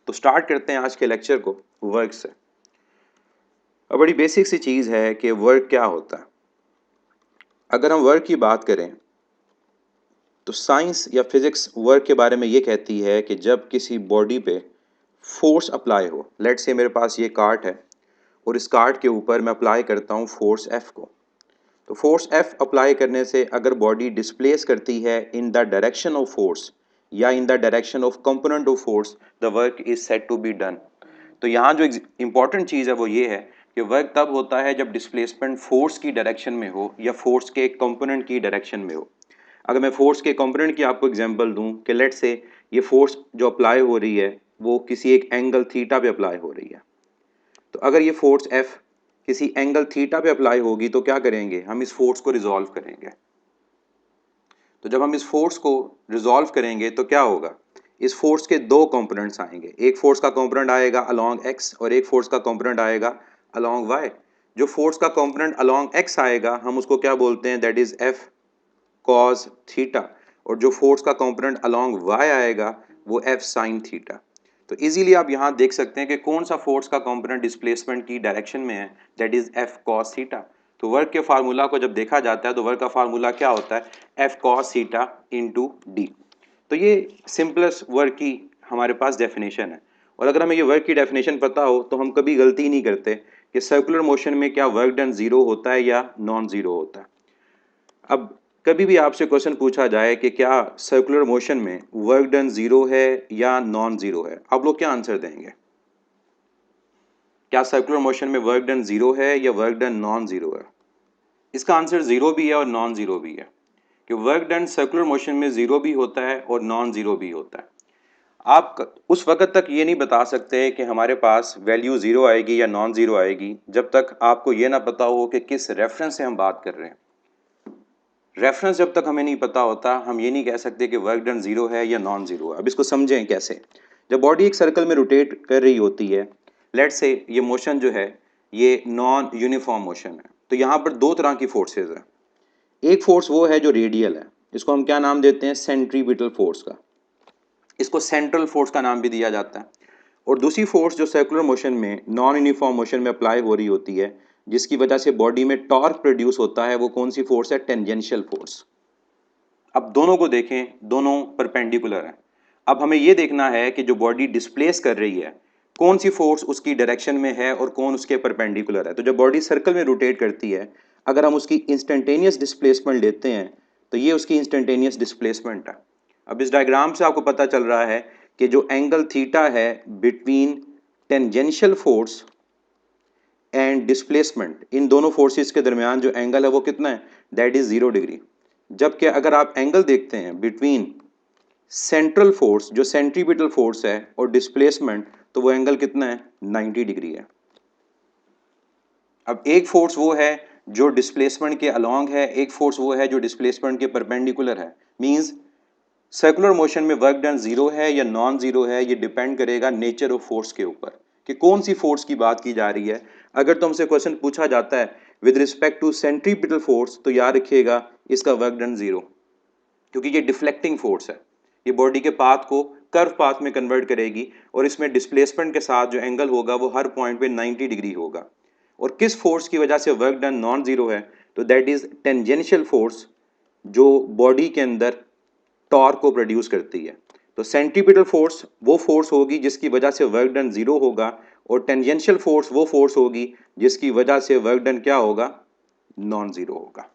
तो स्टार्ट करते हैं आज के लेक्चर को वर्क से। अब बड़ी बेसिक सी चीज़ है कि वर्क क्या होता है। अगर हम वर्क की बात करें तो साइंस या फिजिक्स वर्क के बारे में ये कहती है कि जब किसी बॉडी पे फोर्स अप्लाई हो, लेट्स से मेरे पास ये कार्ट है और इस कार्ट के ऊपर मैं अप्लाई करता हूँ फोर्स एफ को। तो फोर्स एफ अप्लाई करने से अगर बॉडी डिस्प्लेस करती है in the direction of force या in the direction of component of force, the work is said to be done. तो यहाँ जो इंपॉर्टेंट चीज़ है वो ये है कि वर्क तब होता है जब डिस्प्लेसमेंट फोर्स की डायरेक्शन में हो या फोर्स के कंपोनेंट की डायरेक्शन में हो। अगर मैं फोर्स के कंपोनेंट की आपको एग्जांपल दूं कि लेट से ये फोर्स जो अप्लाई हो रही है वो किसी एक एंगल थीटा पे अप्लाई हो रही है, तो अगर ये फोर्स एफ किसी एंगल थीटा पे अप्लाई होगी तो क्या करेंगे, हम इस फोर्स को रिजॉल्व करेंगे। तो जब हम इस फोर्स को रिजॉल्व करेंगे तो क्या होगा, इस फोर्स के दो कंपोनेंट्स आएंगे। एक फोर्स का कंपोनेंट आएगा अलोंग एक्स और एक फोर्स का कंपोनेंट आएगा अलोंग वाई। जो फोर्स का कंपोनेंट अलोंग एक्स आएगा हम उसको क्या बोलते हैं, that is F cos theta, और जो फोर्स का कंपोनेंट अलोंग वाई आएगा वो एफ साइन थीटा। तो इजीली आप यहाँ देख सकते हैं कि कौन सा फोर्स का कंपोनेंट डिस्प्लेसमेंट की डायरेक्शन में है, that is F cos theta. तो वर्क के फार्मूला को जब देखा जाता है तो वर्क का फार्मूला क्या होता है, F cos theta into D. तो ये सिंपलेस्ट वर्क की हमारे पास डेफिनेशन है। और अगर हमें ये वर्क की डेफिनेशन पता हो तो हम कभी गलती नहीं करते कि सर्कुलर मोशन में क्या वर्क डन जीरो होता है या नॉन जीरो होता है। अब कभी भी आपसे क्वेश्चन पूछा जाए कि क्या सर्कुलर मोशन में वर्क डन जीरो है या नॉन जीरो है, आप लोग क्या आंसर देंगे? क्या सर्कुलर मोशन में वर्क डन जीरो है या वर्क डन नॉन जीरो है? इसका आंसर जीरो भी है और नॉन जीरो भी है कि वर्क डन सर्कुलर मोशन में जीरो भी होता है और नॉन जीरो भी होता है। आप उस वक्त तक ये नहीं बता सकते कि हमारे पास वैल्यू जीरो आएगी या नॉन जीरो आएगी जब तक आपको ये ना पता हो कि किस रेफरेंस से हम बात कर रहे हैं। रेफरेंस जब तक हमें नहीं पता होता हम ये नहीं कह सकते कि वर्क डन जीरो है या नॉन जीरो है। अब इसको समझें कैसे। जब बॉडी एक सर्कल में रोटेट कर रही होती है, लेट से ये मोशन जो है ये नॉन यूनिफॉर्म मोशन है, तो यहाँ पर दो तरह की फोर्सेज है। एक फोर्स वो है जो रेडियल है, इसको हम क्या नाम देते हैं, सेंट्रीपिटल फोर्स का, इसको सेंट्रल फोर्स का नाम भी दिया जाता है। और दूसरी फोर्स जो सर्कुलर मोशन में नॉन यूनिफॉर्म मोशन में अप्लाई हो रही होती है जिसकी वजह से बॉडी में टॉर्क प्रोड्यूस होता है, वो कौन सी फोर्स है, टेंजेंशियल फोर्स। अब दोनों को देखें, दोनों परपेंडिकुलर हैं। अब हमें यह देखना है कि जो बॉडी डिस्प्लेस कर रही है कौन सी फोर्स उसकी डायरेक्शन में है और कौन उसके परपेंडिकुलर है। तो जब बॉडी सर्कल में रोटेट करती है अगर हम उसकी इंस्टेंटेनियस डिस्प्लेसमेंट लेते हैं तो ये उसकी इंस्टेंटेनियस डिस्प्लेसमेंट है। अब इस डायग्राम से आपको पता चल रहा है कि जो एंगल थीटा है between tangential force and displacement, इन दोनों फोर्सेस के दरमियान जो एंगल है वो कितना है, दैट इज 0 डिग्री। जबकि अगर आप एंगल देखते हैं बिटवीन सेंट्रल फोर्स जो सेंट्रीपिटल फोर्स है और डिस्प्लेसमेंट, तो वो एंगल कितना है, 90 डिग्री है। अब एक फोर्स वो है जो डिस्प्लेसमेंट के अलोंग है, एक फोर्स वो है जो डिस्प्लेसमेंट के परपेंडिकुलर है। मींस सर्कुलर मोशन में वर्क डन जीरो है या नॉन जीरो है, ये डिपेंड करेगा नेचर ऑफ फोर्स के ऊपर कि कौन सी फोर्स की बात की जा रही है। अगर तुमसे क्वेश्चन पूछा जाता है with respect to centripetal force तो याद रखिएगा इसका वर्क डन जीरो, क्योंकि ये डिफ्लेक्टिंग फोर्स है, ये बॉडी के पाथ को कर्व पाथ में कन्वर्ट करेगी और इसमें डिस्प्लेसमेंट के साथ जो एंगल होगा वो हर पॉइंट पे 90 डिग्री होगा। और किस फोर्स की वजह से वर्क डन नॉन जीरो है, तो दैट इज टेंजेंशियल फोर्स जो बॉडी के अंदर टॉर्क को प्रोड्यूस करती है। तो सेंट्रीपिटल फोर्स वो फोर्स होगी जिसकी वजह से वर्क डन जीरो होगा और टेंजेंशियल फोर्स वो फोर्स होगी जिसकी वजह से वर्क डन क्या होगा, नॉन जीरो होगा।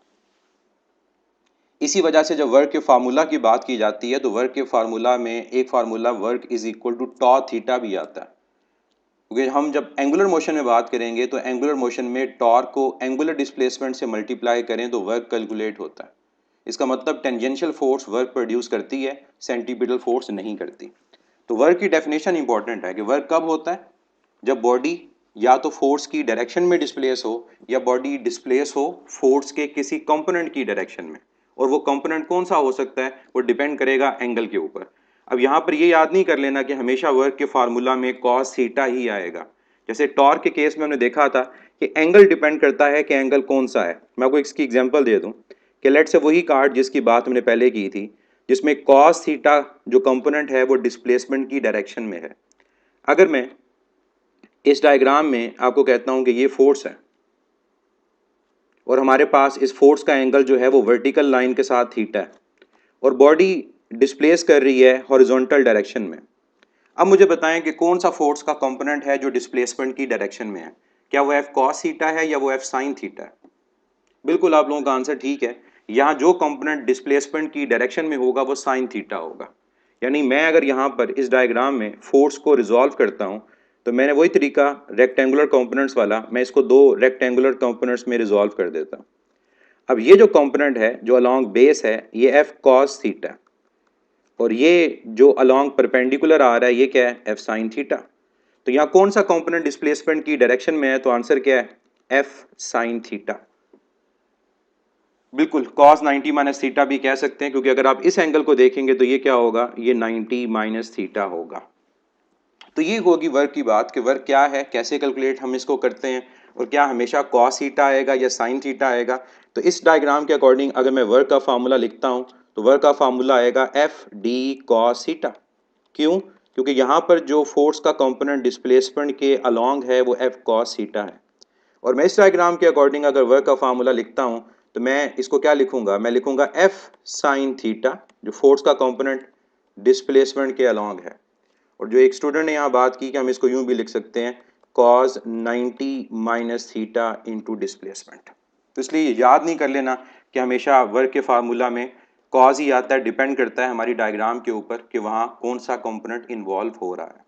इसी वजह से जब वर्क के फार्मूला की बात की जाती है तो वर्क के फार्मूला में एक formula work is equal to tau theta भी आता है, क्योंकि हम जब एंगुलर मोशन में बात करेंगे तो एंगुलर मोशन में टॉर्क को एंगुलर डिस्प्लेसमेंट से मल्टीप्लाई करें तो वर्क कैलकुलेट होता है। इसका मतलब टेंजेंशियल फोर्स वर्क प्रोड्यूस करती है, सेंट्रीपिटल फोर्स नहीं करती। तो वर्क की डेफिनेशन इंपॉर्टेंट है कि वर्क कब होता है, जब बॉडी या तो फोर्स की डायरेक्शन में डिस्प्लेस हो या बॉडी डिस्प्लेस हो फोर्स के किसी कंपोनेंट की डायरेक्शन में, और वो कंपोनेंट कौन सा हो सकता है वो डिपेंड करेगा एंगल के ऊपर। अब यहाँ पर ये याद नहीं कर लेना कि हमेशा वर्क के फार्मूला में कॉस थीटा ही आएगा। जैसे टॉर्क के केस में हमने देखा था कि एंगल डिपेंड करता है कि एंगल कौन सा है। मैं आपको इसकी एग्जांपल दे दूं कि लेट से वही कार्ड जिसकी बात हमने पहले की थी जिसमें कॉस थीटा जो कंपोनेंट है वो डिस्प्लेसमेंट की डायरेक्शन में है। अगर मैं इस डायग्राम में आपको कहता हूं कि ये फोर्स है और हमारे पास इस फोर्स का एंगल जो है वो वर्टिकल लाइन के साथ थीटा है और बॉडी डिस्प्लेस कर रही है हॉरिजॉन्टल डायरेक्शन में। अब मुझे बताएं कि कौन सा फोर्स का कंपोनेंट है जो डिस्प्लेसमेंट की डायरेक्शन में है, क्या वो एफ कॉस थीटा है या वो एफ साइन थीटा है। बिल्कुल आप लोगों का आंसर ठीक है। यहाँ जो कंपोनेंट डिस्प्लेसमेंट की डायरेक्शन में होगा वो साइन थीटा होगा। यानी मैं अगर यहाँ पर इस डायग्राम में फोर्स को रिजॉल्व करता हूँ तो मैंने वही तरीका रेक्टेंगुलर कंपोनेंट्स वाला, मैं इसको दो रेक्टेंगुलर कंपोनेंट्स में रिजॉल्व कर देता हूँ। अब ये जो कंपोनेंट है जो अलोंग बेस है ये एफ कॉस थीटा और ये जो अलोंग परपेंडिकुलर आ रहा है ये क्या है, एफ साइन थीटा। तो यहाँ कौन सा कंपोनेंट डिस्प्लेसमेंट की डायरेक्शन में है, तो आंसर क्या है, एफ साइन थीटा। बिल्कुल cos 90 माइनस थीटा भी कह सकते हैं क्योंकि अगर आप इस एंगल को देखेंगे तो ये क्या होगा, ये 90 माइनस थीटा होगा। तो ये होगी वर्क की बात कि वर्क क्या है, कैसे कैलकुलेट हम इसको करते हैं और क्या हमेशा cos थीटा आएगा या sin थीटा आएगा। तो इस डायग्राम के अकॉर्डिंग अगर मैं वर्क का फार्मूला लिखता हूं तो वर्क का फार्मूला आएगा एफ डी cos थीटा। क्यों, क्योंकि यहाँ पर जो फोर्स का कंपोनेंट डिस्प्लेसमेंट के अलोंग है वो एफ cos थीटा है। और मैं इस डायग्राम के अकॉर्डिंग अगर वर्क का फार्मूला लिखता हूं तो मैं इसको क्या लिखूंगा, मैं लिखूंगा एफ साइन थीटा जो फोर्स का कंपोनेंट डिस्प्लेसमेंट के अलोंग है। और जो एक स्टूडेंट ने यहाँ बात की कि हम इसको यूं भी लिख सकते हैं cos 90 minus theta into displacement. तो इसलिए याद नहीं कर लेना कि हमेशा वर्क के फार्मूला में cos ही आता है, डिपेंड करता है हमारी डायग्राम के ऊपर कि वहाँ कौन सा कंपोनेंट इन्वॉल्व हो रहा है।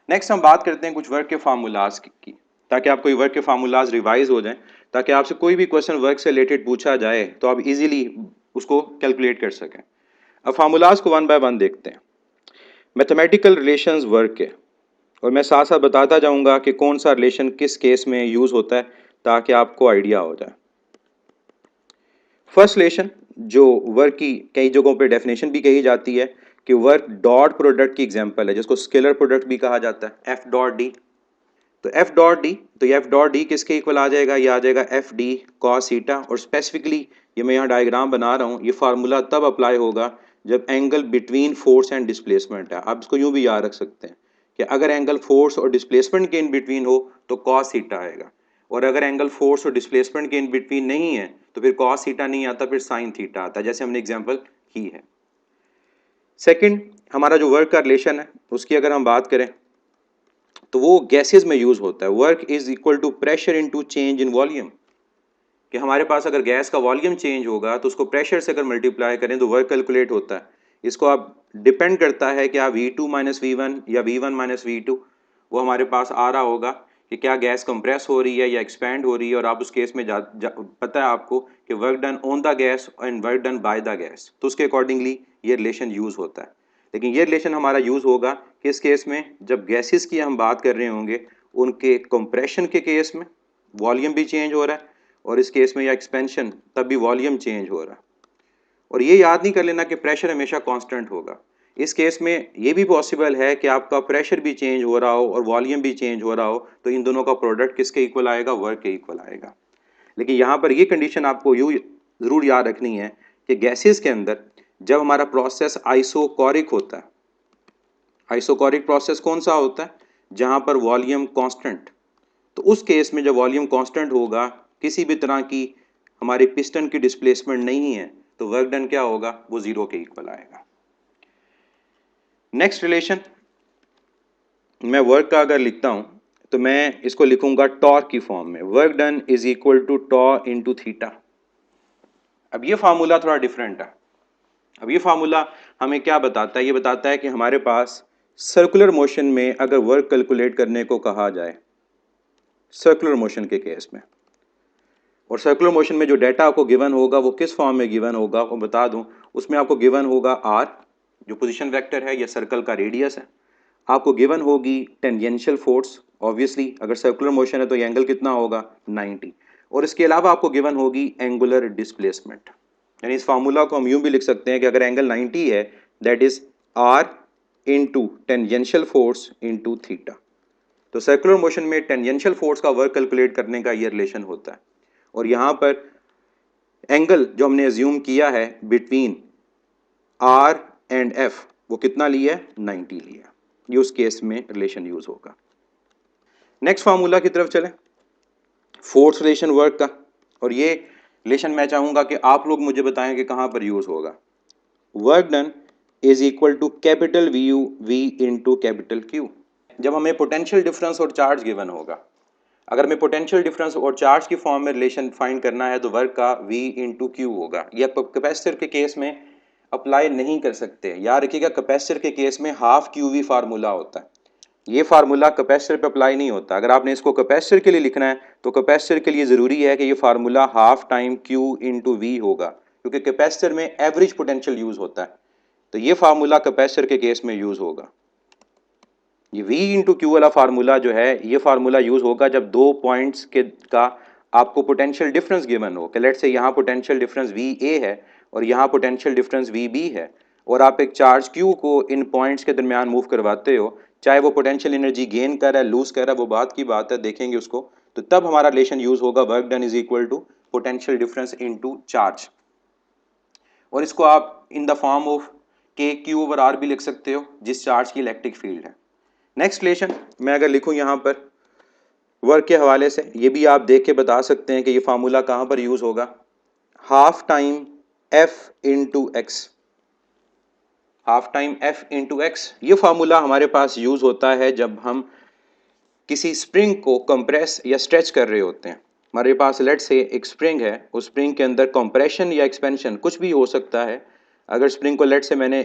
नेक्स्ट हम बात करते हैं कुछ वर्क के फार्मूलाज की, ताकि आपको वर्क के फार्मूलाज रिवाइज हो जाएं, ताकि आपसे कोई भी क्वेश्चन वर्क से रिलेटेड पूछा जाए तो आप इजीली उसको कैलकुलेट कर सकें। अब फार्मूलाज को वन बाय वन देखते हैं। मैथमेटिकल रिलेशंस वर्क के, और मैं साथ साथ बताता जाऊंगा कि कौन सा रिलेशन किस केस में यूज होता है ताकि आपको आइडिया हो जाए। फर्स्ट रिलेशन जो वर्क की कई जगहों पे डेफिनेशन भी कही जाती है कि वर्क डॉट प्रोडक्ट की एग्जांपल है, जिसको स्केलर प्रोडक्ट भी कहा जाता है, एफ डॉट डी। तो एफ डॉट डी, तो ये एफ डॉट डी किसके इक्वल आ जाएगा, ये आ जाएगा एफ डी कॉस थीटा। और स्पेसिफिकली ये मैं यहाँ डायग्राम बना रहा हूँ, ये फार्मूला तब अप्लाई होगा जब angle between force and displacement है। आप इसको यूं भी याद रख सकते हैं कि अगर एंगल फोर्स और डिस्प्लेसमेंट के इन बिटवीन हो तो कॉस थीटा आएगा, और अगर एंगल फोर्स और डिस्प्लेसमेंट के इन बिटवीन नहीं है तो फिर कॉस थीटा नहीं आता, फिर साइन थीटा आता है, जैसे हमने एग्जाम्पल की है। सेकंड, हमारा जो वर्क का रिलेशन है उसकी अगर हम बात करें तो वो गैसेस में यूज होता है। Work is equal to pressure into change in volume, कि हमारे पास अगर गैस का वॉल्यूम चेंज होगा तो उसको प्रेशर से अगर मल्टीप्लाई करें तो वर्क कैलकुलेट होता है। इसको आप डिपेंड करता है कि आप V2 माइनस V1 या V1 माइनस V2 वो हमारे पास आ रहा होगा कि क्या गैस कंप्रेस हो रही है या एक्सपैंड हो रही है, और आप उस केस में पता है आपको कि work done on the gas and work done by the gas, तो उसके अकॉर्डिंगली ये रिलेशन यूज होता है। लेकिन ये रिलेशन हमारा यूज होगा किस केस में, जब गैसेस की हम बात कर रहे होंगे उनके कंप्रेशन के केस में वॉल्यूम भी चेंज हो रहा है, और इस केस में या एक्सपेंशन तब भी वॉल्यूम चेंज हो रहा है। और ये याद नहीं कर लेना कि प्रेशर हमेशा कांस्टेंट होगा। इस केस में ये भी पॉसिबल है कि आपका प्रेशर भी चेंज हो रहा हो और वॉल्यूम भी चेंज हो रहा हो, तो इन दोनों का प्रोडक्ट किसके इक्वल आएगा, वर्क के इक्वल आएगा। लेकिन यहाँ पर ये कंडीशन आपको यूँ ज़रूर याद रखनी है कि गैसेस के अंदर जब हमारा प्रोसेस आइसोकोरिक होता है, आइसोकोरिक प्रोसेस कौन सा होता है, जहाँ पर वॉल्यूम कांस्टेंट, तो उस केस में जब वॉल्यूम कांस्टेंट होगा, किसी भी तरह की हमारे पिस्टन की डिस्प्लेसमेंट नहीं है, तो वर्क डन क्या होगा, वो जीरो के इक्वल आएगा। नेक्स्ट रिलेशन, मैं वर्क का अगर लिखता हूं तो मैं इसको लिखूंगा टॉर्क की फॉर्म में, work done is equal to tau into theta. अब ये फार्मूला थोड़ा डिफरेंट है। अब ये फार्मूला हमें क्या बताता है, ये बताता है कि हमारे पास सर्कुलर मोशन में अगर वर्क कैलकुलेट करने को कहा जाए, सर्कुलर मोशन के केस में, और सर्कुलर मोशन में जो डाटा आपको गिवन होगा वो किस फॉर्म में गिवन होगा वो बता दूं, उसमें आपको गिवन होगा आर जो पोजीशन वेक्टर है या सर्कल का रेडियस है, आपको गिवन होगी टेंजेंशियल फोर्स, ऑब्वियसली अगर सर्कुलर मोशन है तो ये एंगल कितना होगा 90, और इसके अलावा आपको गिवन होगी एंगुलर डिस्प्लेसमेंट। यानी इस फार्मूला को हम यूं भी लिख सकते हैं कि अगर एंगल 90 है that is r into tangential force into theta. तो सर्कुलर मोशन में टेंजेंशियल फोर्स का वर्क कैलकुलेट करने का ये रिलेशन होता है, और यहाँ पर एंगल जो हमने एज्यूम किया है बिटवीन आर एंड एफ वो कितना लिया है, 90 लिया। ये उस केस में रिलेशन यूज होगा। नेक्स्ट फार्मूला की तरफ चलें, फोर्स रिलेशन वर्क का, और ये रिलेशन मैं चाहूंगा कि आप लोग मुझे बताएं कि कहां पर यूज होगा। Work done is equal to capital V U V into capital Q. जब हमें पोटेंशियल डिफरेंस और चार्ज गिवन होगा, अगर हमें पोटेंशियल डिफरेंस और चार्ज की फॉर्म में रिलेशन फाइंड करना है तो वर्क का V इंटू क्यू होगा। यह कैपेसिटर के केस में अप्लाई नहीं कर सकते, याद रखिएगा कैपेसिटर के केस में हाफ क्यू वी फार्मूला होता है, ये फार्मूला कैपेसिटर पे अप्लाई नहीं होता। अगर आपने इसको कैपेसिटर के लिए लिखना है तो कैपेसिटर के लिए ज़रूरी है कि ये formula half time Q into V होगा, क्योंकि कैपेसिटर में एवरेज पोटेंशियल यूज होता है, तो ये फार्मूला कैपेसिटर के केस में यूज होगा। ये V इंटू क्यू वाला फार्मूला जो है, ये फार्मूला यूज होगा जब दो पॉइंट्स के का आपको पोटेंशियल डिफरेंस गिवन हो, कि लेट्स से यहाँ पोटेंशियल डिफरेंस VA है और यहाँ पोटेंशियल डिफरेंस VB है, और आप एक चार्ज Q को इन पॉइंट्स के दरमियान मूव करवाते हो, चाहे वो पोटेंशियल एनर्जी गेन कर रहा है लूज कर रहा है, वो बात की बात है, देखेंगे उसको, तो तब हमारा रिलेशन यूज होगा work done is equal to potential difference into charge. और इसको आप in the form of KQ/R भी लिख सकते हो, जिस चार्ज की इलेक्ट्रिक फील्ड है। नेक्स्ट रिलेशन मैं अगर लिखूं यहाँ पर वर्क के हवाले से, ये भी आप देख के बता सकते हैं कि ये फार्मूला कहाँ पर यूज होगा। Half time F into x, half time F into X, ये फार्मूला हमारे पास यूज होता है जब हम किसी स्प्रिंग को कंप्रेस या स्ट्रेच कर रहे होते हैं। हमारे पास लेट से एक स्प्रिंग है, उस स्प्रिंग के अंदर कंप्रेशन या एक्सपेंशन कुछ भी हो सकता है। अगर स्प्रिंग को लेट से मैंने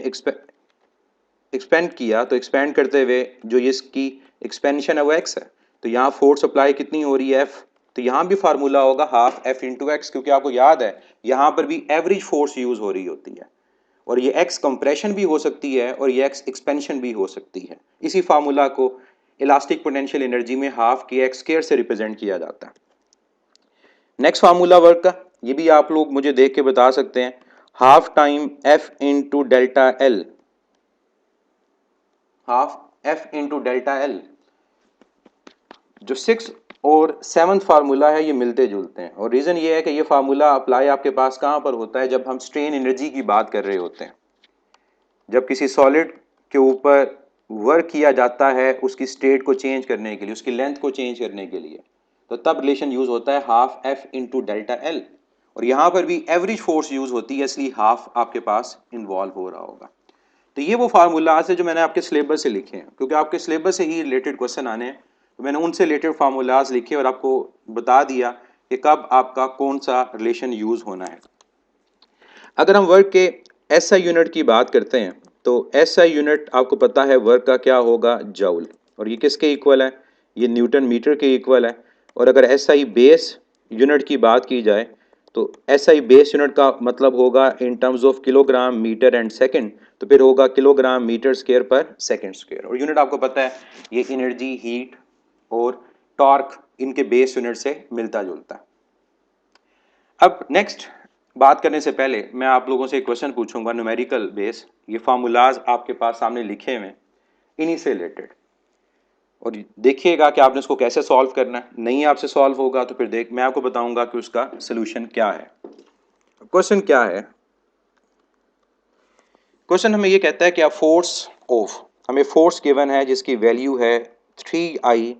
एक्सपेंड किया, तो एक्सपेंड करते हुए जो ये इसकी एक्सपेंशन है वो एक्स है, तो यहाँ फोर्स अप्लाई कितनी हो रही है एफ, तो यहाँ भी फार्मूला होगा हाफ एफ इंटू एक्स, क्योंकि आपको याद है यहाँ पर भी एवरेज फोर्स यूज हो रही होती है, और ये एक्स कंप्रेशन भी हो सकती है और ये एक्स एक्सपेंशन भी हो सकती है। इसी फार्मूला को इलास्टिक पोटेंशियल एनर्जी में हाफ के एक्स स्क्वायर से रिप्रेजेंट किया जाता है। नेक्स्ट फार्मूला वर्क का, ये भी आप लोग मुझे देख के बता सकते हैं, half time F into delta L, half F into delta L. जो 6 और 7th फार्मूला है ये मिलते जुलते हैं, और रीज़न ये है कि ये फार्मूला अप्लाई आपके पास कहाँ पर होता है, जब हम स्ट्रेन एनर्जी की बात कर रहे होते हैं। जब किसी सॉलिड के ऊपर वर्क किया जाता है उसकी स्टेट को चेंज करने के लिए, उसकी लेंथ को चेंज करने के लिए, तो तब रिलेशन यूज होता है half F into delta L, और यहाँ पर भी एवरेज फोर्स यूज होती है, इसलिए हाफ आपके पास इन्वॉल्व हो रहा होगा। तो ये वो फार्मूलाज है जो मैंने आपके सिलेबस से लिखे हैं, क्योंकि आपके सिलेबस से ही रिलेटेड क्वेश्चन आने हैं, तो मैंने उनसे रिलेटेड फार्मूलाज लिखे और आपको बता दिया कि कब आपका कौन सा रिलेशन यूज होना है। अगर हम वर्क के एसआई यूनिट की बात करते हैं, तो एसआई यूनिट आपको पता है वर्क का क्या होगा, जूल, और ये किसके इक्वल है, ये न्यूटन मीटर के इक्वल है। और अगर एसआई बेस यूनिट की बात की जाए तो एसआई बेस यूनिट का मतलब होगा in terms of kilogram metre and second, तो फिर होगा किलोग्राम मीटर स्क्वायर पर सेकंड स्क्वायर। और यूनिट आपको पता है ये एनर्जी, हीट और टॉर्क इनके बेस यूनिट से मिलता जुलता है। अब नेक्स्ट बात करने से पहले मैं आप लोगों से एक क्वेश्चन पूछूंगा न्यूमेरिकल बेस, ये फार्मूलाज आपके पास सामने लिखे हुए इन्हीं से रिलेटेड, और देखिएगा कि आपने उसको कैसे सॉल्व करना है। नहीं आपसे सॉल्व होगा तो फिर मैं आपको बताऊंगा कि उसका सोल्यूशन क्या है। क्वेश्चन क्या है, क्वेश्चन हमें ये कहता है कि आप फोर्स ऑफ, हमें फोर्स गिवन है जिसकी वैल्यू है 3I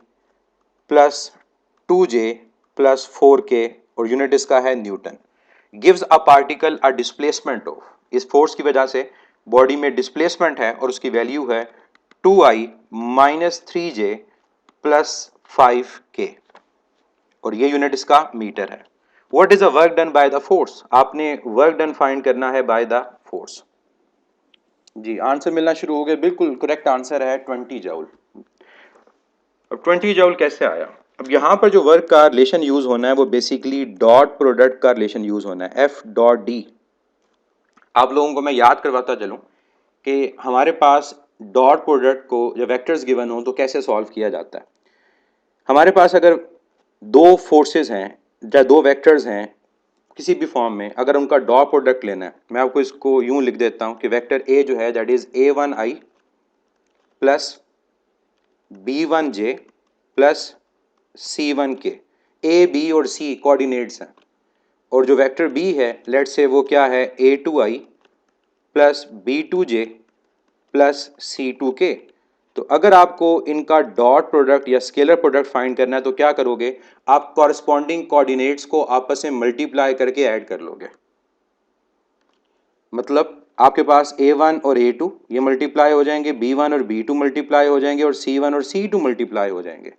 plus 2J plus 4K, और यूनिट इसका है Newton. Gives a particle a displacement of, इस फोर्स की वजह से बॉडी में डिस्प्लेसमेंट है और उसकी वैल्यू है 2I minus 3J plus 5K, और ये यूनिट इसका मीटर है। What is a work done by the force, आपने वर्क डन फाइंड करना है बाय द फोर्स। जी आंसर मिलना शुरू हो गया, बिल्कुल करेक्ट आंसर है 20 जूल। अब 20 जूल कैसे आया, अब यहाँ पर जो वर्क का रिलेशन यूज होना है वो बेसिकली डॉट प्रोडक्ट का रिलेशन यूज होना है, F डॉट डी। आप लोगों को मैं याद करवाता चलूं कि हमारे पास डॉट प्रोडक्ट को जब वेक्टर्स गिवन हो तो कैसे सॉल्व किया जाता है। हमारे पास अगर दो फोर्सेस हैं या दो वेक्टर्स हैं किसी भी फॉर्म में, अगर उनका डॉट प्रोडक्ट लेना है, मैं आपको इसको यूं लिख देता हूं कि वेक्टर ए जो है that is A1I plus B1J plus C1K। A B और सी कोऑर्डिनेट्स हैं, और जो वेक्टर बी है लेट्स से वो क्या है A2I plus B2J plus C2K। तो अगर आपको इनका डॉट प्रोडक्ट या स्केलर प्रोडक्ट फाइंड करना है तो क्या करोगे, आप कॉरस्पॉन्डिंग कोऑर्डिनेट्स को आपस में मल्टीप्लाई करके ऐड कर लोगे। मतलब आपके पास a1 और a2 ये मल्टीप्लाई हो जाएंगे, b1 और b2 मल्टीप्लाई हो जाएंगे और c1 और c2 मल्टीप्लाई हो जाएंगे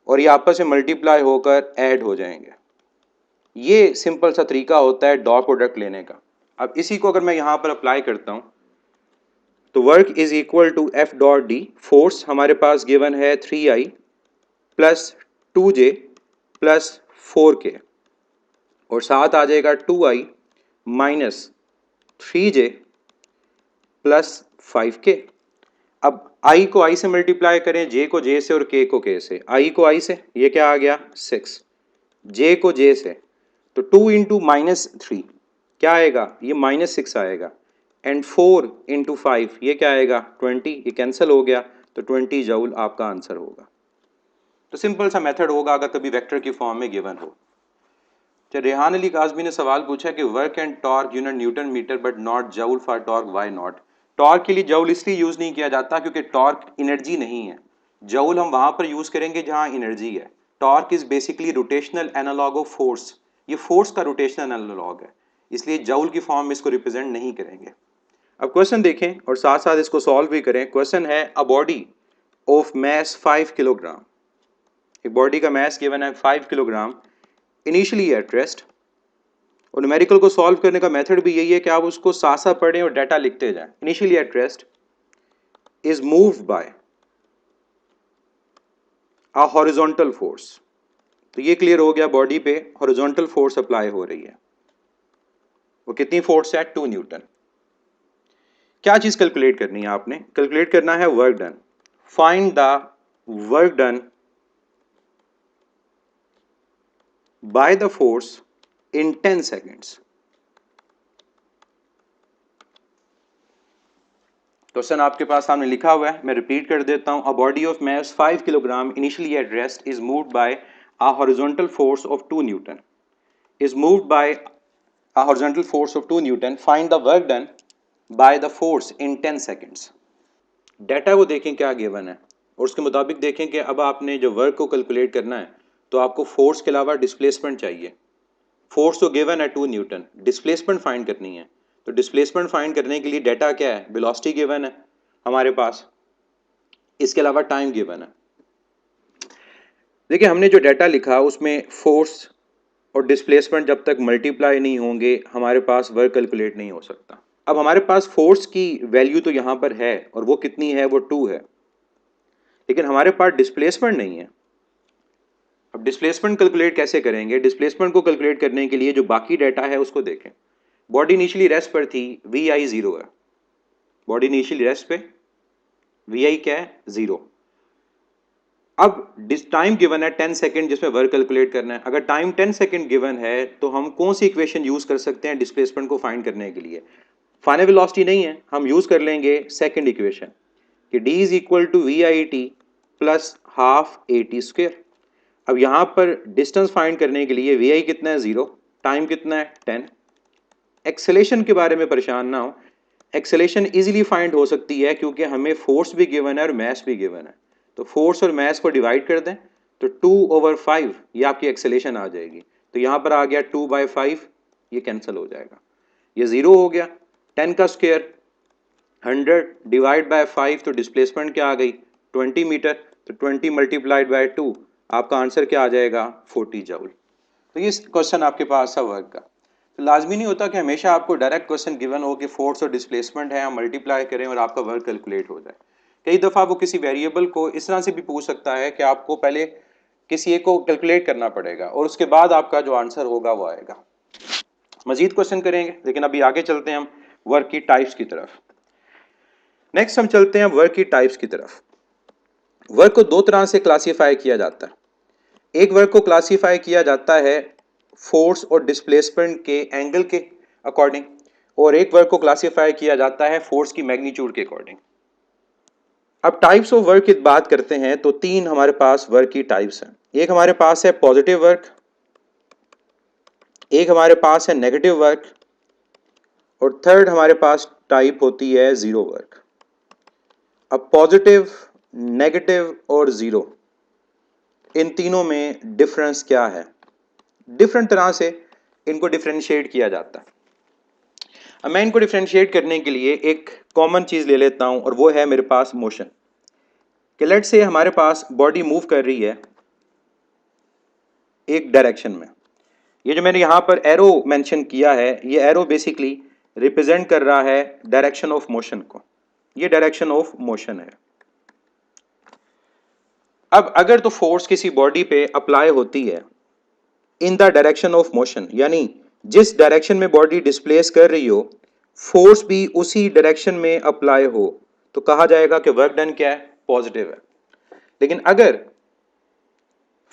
और ये आपस में मल्टीप्लाई होकर ऐड हो जाएंगे। ये सिंपल सा तरीका होता है डॉट प्रोडक्ट लेने का। अब इसी को अगर मैं यहाँ पर अप्लाई करता हूँ तो work is equal to F dot D, force हमारे पास गिवन है 3i plus 2j plus 4k और साथ आ जाएगा 2i minus 3j plus 5k। अब i को i से मल्टीप्लाई करें, j को j से और k को k से। i को i से, ये क्या आ गया 6, j को j से तो 2 इंटू माइनस 3 क्या आएगा, ये माइनस 6 आएगा एंड 4 इंटू 5 ये क्या आएगा 20, ये कैंसिल हो गया तो 20 जूल आपका आंसर होगा। तो सिंपल सा मेथड होगा अगर कभी वेक्टर की फॉर्म में गिवन हो। तो रेहान अली काजमी ने सवाल पूछा कि work and torque unit newton metre but not joule for torque, why not. Torque के लिए जूल इसलिए यूज नहीं किया जाता क्योंकि टॉर्क एनर्जी नहीं है। जूल हम वहां पर यूज करेंगे जहां एनर्जी है। Torque is basically rotational analog of force, ये फोर्स का रोटेशनल एनालॉग है, इसलिए जूल की फॉर्म में इसको रिप्रेजेंट नहीं करेंगे। अब क्वेश्चन देखें और साथ साथ इसको सॉल्व भी करें। क्वेश्चन है a body of mass 5 kilogram, एक बॉडी का मैस गिवन है 5 किलोग्राम इनिशियली एट रेस्ट। और न्यूमेरिकल को सॉल्व करने का मेथड भी यही है कि आप उसको साथ साथ पढ़ें और डाटा लिखते जाएं। Initially at rest is moved by a horizontal force, तो ये क्लियर हो गया, बॉडी पे हॉरिजॉन्टल फोर्स अप्लाई हो रही है। वो कितनी फोर्स है 2 न्यूटन। क्या चीज कैलकुलेट करनी है आपने, कैलकुलेट करना है work done. Find the work done by the force in 10 seconds. Question आपके पास सामने लिखा हुआ है, मैं रिपीट कर देता हूं। A body of mass 5 kilogram initially at rest is moved by a horizontal force of 2 Newton, is moved by a horizontal force of 2 Newton, find the work done by the force in 10 seconds. Data को देखें क्या given है और उसके मुताबिक देखें कि अब आपने जो वर्क को कैलकुलेट करना है तो आपको फोर्स के अलावा डिस्प्लेसमेंट चाहिए। फोर्स तो गिवन है 2 न्यूटन, डिस्प्लेसमेंट फाइंड करनी है। तो डिस्प्लेसमेंट फाइंड करने के लिए डाटा क्या है, वेलोसिटी गिवन है हमारे पास, इसके अलावा टाइम गिवन है। देखिए हमने जो डाटा लिखा उसमें फोर्स और डिस्प्लेसमेंट जब तक मल्टीप्लाई नहीं होंगे हमारे पास वर्क कैलकुलेट नहीं हो सकता। अब हमारे पास फोर्स की वैल्यू तो यहाँ पर है और वो कितनी है, वो 2 है, लेकिन हमारे पास डिस्प्लेसमेंट नहीं है। अब डिस्प्लेसमेंट कैलकुलेट कैसे करेंगे, डिस्प्लेसमेंट को कैलकुलेट करने के लिए जो बाकी डाटा है उसको देखें। बॉडी इनिशियली रेस्ट पर थी, वी आई 0 है, बॉडी इनिशियली रेस्ट पे वी आई क्या है 0। अब टाइम गिवन है 10 सेकंड जिसमें वर्क कैलकुलेट करना है। अगर टाइम 10 सेकंड गिवन है तो हम कौन सी इक्वेशन यूज कर सकते हैं डिस्प्लेसमेंट को फाइंड करने के लिए। फाइनल वेलोसिटी नहीं है, हम यूज कर लेंगे सेकंड इक्वेशन कि d is equal to V I T plus half A T square. अब यहाँ पर डिस्टेंस फाइंड करने के लिए वी आई कितना है 0, टाइम कितना है 10। एक्सेलेरेशन के बारे में परेशान ना हो, एक्सेलेरेशन इजीली फाइंड हो सकती है क्योंकि हमें फोर्स भी गिवन है और मास भी गिवन है। तो फोर्स और मास को डिवाइड कर दें तो 2/5 ये आपकी एक्सेलेरेशन आ जाएगी। तो यहाँ पर आ गया 2/5, ये कैंसिल हो जाएगा, ये 0 हो गया। 10 का स्क्वायर 100 डिवाइड बाय 5 तो डिस्प्लेसमेंट क्या आ गई 20 मीटर, तो 20 मल्टीप्लाइड बाय 2 आपका आंसर क्या आ जाएगा 40 जूल। तो ये क्वेश्चन आपके पास था वर्क का। तो लाजमी नहीं होता कि हमेशा आपको डायरेक्ट क्वेश्चन गिवन हो कि फोर्स और डिस्प्लेसमेंट है, हम मल्टीप्लाई करें और आपका वर्क कैलकुलेट हो जाए। कई दफ़ा वो किसी वेरिएबल को इस तरह से भी पूछ सकता है कि आपको पहले किसी एक को कैलकुलेट करना पड़ेगा और उसके बाद आपका जो आंसर होगा वो आएगा। मजीद क्वेश्चन करेंगे लेकिन अभी आगे चलते हैं हम वर्क की टाइप्स की तरफ। नेक्स्ट हम चलते हैं वर्क की टाइप्स की तरफ। वर्क को दो तरह से क्लासीफाई किया जाता है। एक वर्क को क्लासीफाई किया जाता है फोर्स और डिस्प्लेसमेंट के एंगल के अकॉर्डिंग और एक वर्क को क्लासीफाई किया जाता है फोर्स की मैग्नीट्यूड के अकॉर्डिंग। अब टाइप्स ऑफ वर्क की बात करते हैं तो तीन हमारे पास वर्क की टाइप्स हैं। एक हमारे पास है पॉजिटिव वर्क, एक हमारे पास है नेगेटिव वर्क और थर्ड हमारे पास टाइप होती है जीरो वर्क। अब पॉजिटिव नेगेटिव और ज़ीरो, इन तीनों में डिफरेंस क्या है? डिफरेंट तरह से इनको डिफरेंशिएट किया जाता है। अब मैं इनको डिफरेंशिएट करने के लिए एक कॉमन चीज़ ले लेता हूं और वो है मेरे पास मोशन। कि लेट्स से हमारे पास बॉडी मूव कर रही है एक डायरेक्शन में। ये जो मैंने यहाँ पर एरो मेंशन किया है, ये एरो बेसिकली रिप्रेजेंट कर रहा है डायरेक्शन ऑफ मोशन को। ये डायरेक्शन ऑफ मोशन है। अब अगर तो फोर्स किसी बॉडी पे अप्लाई होती है in the direction of motion, यानी जिस डायरेक्शन में बॉडी डिस्प्लेस कर रही हो फोर्स भी उसी डायरेक्शन में अप्लाई हो, तो कहा जाएगा कि वर्क डन क्या है? पॉजिटिव है। लेकिन अगर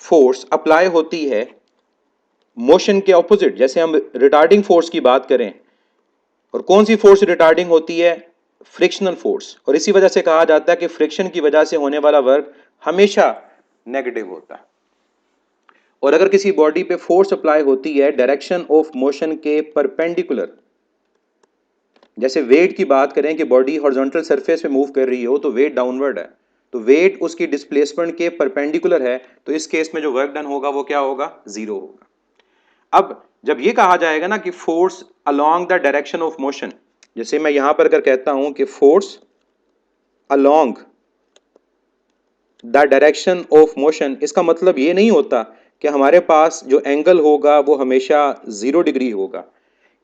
फोर्स अप्लाई होती है मोशन के ऑपोजिट, जैसे हम रिटार्डिंग फोर्स की बात करें, और कौन सी फोर्स रिटार्डिंग होती है? Frictional force. और इसी वजह से कहा जाता है कि फ्रिक्शन की वजह से होने वाला वर्क हमेशा नेगेटिव होता है। और अगर किसी बॉडी पे फोर्स अप्लाई होती है डायरेक्शन ऑफ मोशन के परपेंडिकुलर, जैसे वेट की बात करें कि बॉडी हॉरिजॉन्टल सरफेस पे मूव कर रही हो तो वेट डाउनवर्ड है, तो वेट उसकी डिस्प्लेसमेंट के परपेंडिकुलर है, तो इस केस में जो वर्क डन होगा वो क्या होगा? जीरो होगा। अब जब ये कहा जाएगा ना कि force along the direction of motion, जैसे मैं यहां पर अगर कहता हूं कि force along the direction of motion, इसका मतलब ये नहीं होता कि हमारे पास जो एंगल होगा वो हमेशा 0 डिग्री होगा।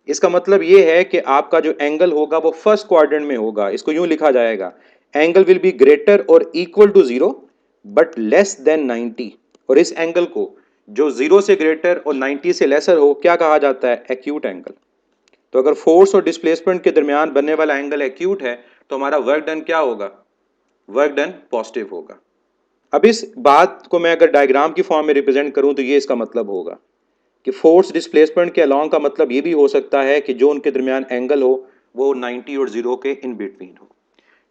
इसका मतलब ये है कि आपका जो एंगल होगा वो फर्स्ट क्वाड्रेंट में होगा। इसको यूं लिखा जाएगा, एंगल विल बी ग्रेटर और equal to 0 but less than 90। और इस एंगल को जो 0 से ग्रेटर और 90 से लेसर हो क्या कहा जाता है? Acute angle. तो अगर फोर्स और डिस्प्लेसमेंट के दरमियान बनने वाला एंगल एक्यूट है तो हमारा वर्क डन क्या होगा? वर्क डन पॉजिटिव होगा। अब इस बात को मैं अगर डायग्राम की फॉर्म में रिप्रेजेंट करूं तो ये इसका मतलब होगा कि फोर्स डिस्प्लेसमेंट के अलोंग का मतलब ये भी हो सकता है कि जो उनके दरमियान एंगल हो वो 90 और 0 के इन बिटवीन हो।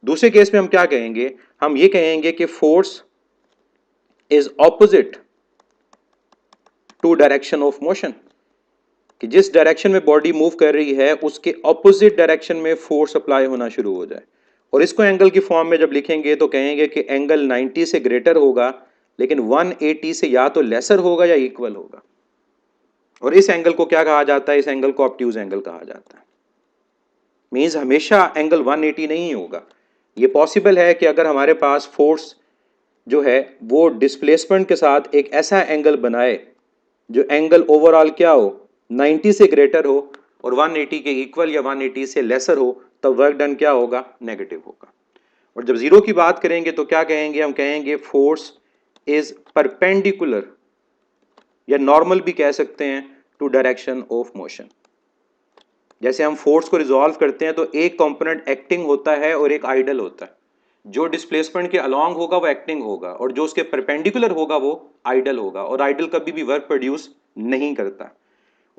दूसरे केस में हम क्या कहेंगे? हम ये कहेंगे कि force is opposite to direction of motion, कि जिस डायरेक्शन में बॉडी मूव कर रही है उसके ऑपोजिट डायरेक्शन में फोर्स अप्लाई होना शुरू हो जाए। और इसको एंगल की फॉर्म में जब लिखेंगे तो कहेंगे कि एंगल 90 से ग्रेटर होगा लेकिन 180 से या तो लेसर होगा या इक्वल होगा। और इस एंगल को क्या कहा जाता है? इस एंगल को ऑब्ट्यूज एंगल कहा जाता है। मींस हमेशा एंगल 180 नहीं होगा। ये पॉसिबल है कि अगर हमारे पास फोर्स जो है वो डिस्प्लेसमेंट के साथ एक ऐसा एंगल बनाए जो एंगल ओवरऑल क्या हो? 90 से ग्रेटर हो और 180 के इक्वल या 180 से लेसर हो, तब वर्क डन क्या होगा? नेगेटिव होगा। और जब जीरो की बात करेंगे तो क्या कहेंगे? हम कहेंगे फोर्स इज परपेंडिकुलर, या नॉर्मल भी कह सकते हैं, टू डायरेक्शन ऑफ मोशन। जैसे हम फोर्स को रिजॉल्व करते हैं तो एक कंपोनेंट एक्टिंग होता है और एक आइडल होता है। जो डिस्प्लेसमेंट के अलोंग होगा वो एक्टिंग होगा और जो उसके परपेंडिकुलर होगा वो आइडल होगा। और आइडल कभी भी वर्क प्रोड्यूस नहीं करता।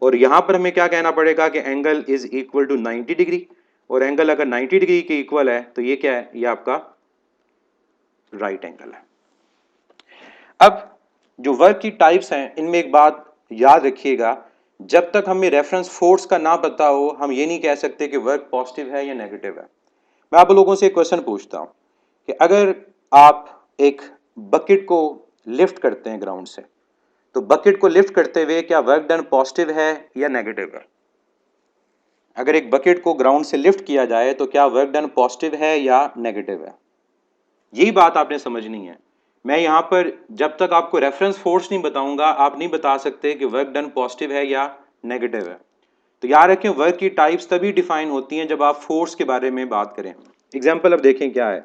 और यहां पर हमें क्या कहना पड़ेगा कि angle is equal to 90 degree, और एंगल अगर 90 डिग्री के इक्वल है तो ये क्या है? ये आपका राइट एंगल है। अब जो वर्क की टाइप्स हैं इनमें एक बात याद रखिएगा, जब तक हमें रेफरेंस फोर्स का ना पता हो हम ये नहीं कह सकते कि वर्क पॉजिटिव है या नेगेटिव है। मैं आप लोगों से एक क्वेश्चन पूछता हूं कि अगर आप एक बकेट को लिफ्ट करते हैं ग्राउंड से, तो बकेट को लिफ्ट करते हुए क्या वर्क डन पॉजिटिव है या नेगेटिव है? अगर एक बकेट को ग्राउंड से लिफ्ट किया जाए तो क्या वर्क डन पॉजिटिव है या नेगेटिव है? यही बात आपने समझनी है। मैं यहां पर जब तक आपको रेफरेंस फोर्स नहीं बताऊंगा आप नहीं बता सकते कि वर्क डन पॉजिटिव है या नेगेटिव है। तो याद रखें वर्क की टाइप्स तभी डिफाइन होती हैं जब आप फोर्स के बारे में बात करें। एग्जाम्पल अब देखें क्या है।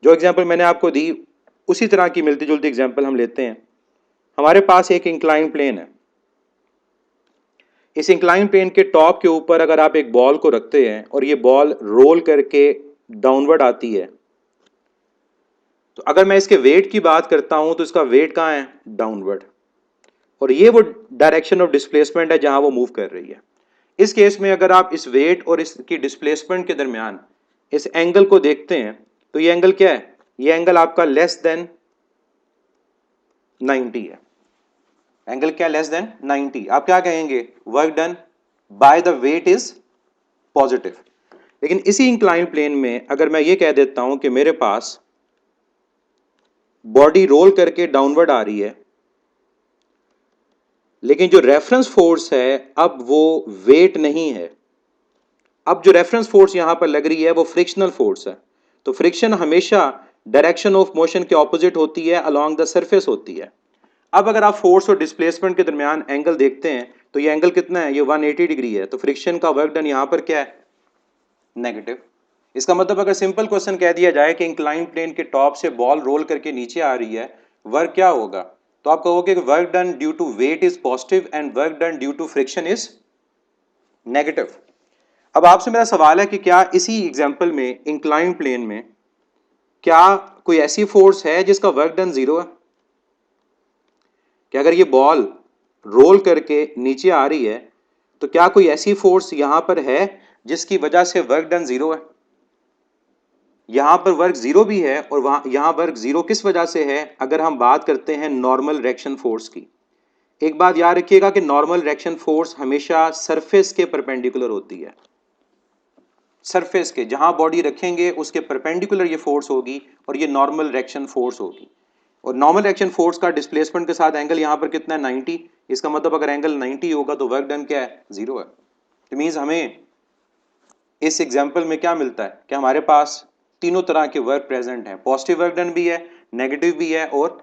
जो एग्जाम्पल मैंने आपको दी उसी तरह की मिलती जुलती एग्जाम्पल हम लेते हैं। हमारे पास एक इंक्लाइन प्लेन है। इस इंक्लाइन प्लेन के टॉप के ऊपर अगर आप एक बॉल को रखते हैं और ये बॉल रोल करके डाउनवर्ड आती है, तो अगर मैं इसके वेट की बात करता हूं तो इसका वेट कहां है? डाउनवर्ड। और ये वो डायरेक्शन ऑफ डिस्प्लेसमेंट है जहां वो मूव कर रही है। इस केस में अगर आप इस वेट और इसकी डिस्प्लेसमेंट के दरमियान इस एंगल को देखते हैं तो ये एंगल क्या है? ये एंगल आपका लेस देन 90 है। एंगल क्या? Less than 90। आप क्या कहेंगे? Work done by the weight is positive. लेकिन इसी इंक्लाइन प्लेन में अगर मैं ये कह देता हूं कि मेरे पास बॉडी रोल करके डाउनवर्ड आ रही है, लेकिन जो रेफरेंस फोर्स है अब वो वेट नहीं है। अब जो रेफरेंस फोर्स यहां पर लग रही है वो फ्रिक्शनल फोर्स है। तो फ्रिक्शन हमेशा डायरेक्शन ऑफ मोशन के ऑपोजिट होती है, अलोंग द सरफेस होती है। अब अगर आप फोर्स और डिस्प्लेसमेंट के दरमियान एंगल देखते हैं तो ये एंगल कितना है, ये 180 डिग्री है। तो फ्रिक्शन का वर्क डन यहां पर क्या है, नेगेटिव। इसका मतलब अगर सिंपल क्वेश्चन कह दिया जाए कि इंक्लाइन प्लेन के टॉप से बॉल रोल करके नीचे आ रही है, वर्क क्या होगा, तो आप कहोगे कि work done due to weight is positive and work done due to friction is negative. अब आपसे मेरा सवाल है कि क्या इसी एग्जांपल में इंक्लाइन प्लेन में क्या कोई ऐसी फोर्स है जिसका वर्क डन जीरो है? कि अगर ये बॉल रोल करके नीचे आ रही है तो क्या कोई ऐसी फोर्स यहां पर है जिसकी वजह से वर्क डन जीरो है? यहां पर वर्क जीरो भी है और वहां यहां वर्क जीरो किस वजह से है? अगर हम बात करते हैं नॉर्मल रिएक्शन फोर्स की। एक बात याद रखिएगा कि नॉर्मल रिएक्शन फोर्स हमेशा सरफेस के परपेंडिकुलर होती है। सरफेस के जहां बॉडी रखेंगे उसके परपेंडिकुलर ये फोर्स होगी और ये नॉर्मल रिएक्शन फोर्स होगी। और नॉर्मल रिएक्शन फोर्स का डिस्प्लेसमेंट के साथ एंगल यहां पर कितना है, 90। इसका मतलब अगर एंगल 90 होगा तो वर्क डन क्या है, जीरो है। तो मींस हमें इस एग्जांपल में क्या मिलता है कि हमारे पास तीनों तरह के वर्क प्रेजेंट हैं, पॉजिटिव वर्क डन भी है, नेगेटिव भी है और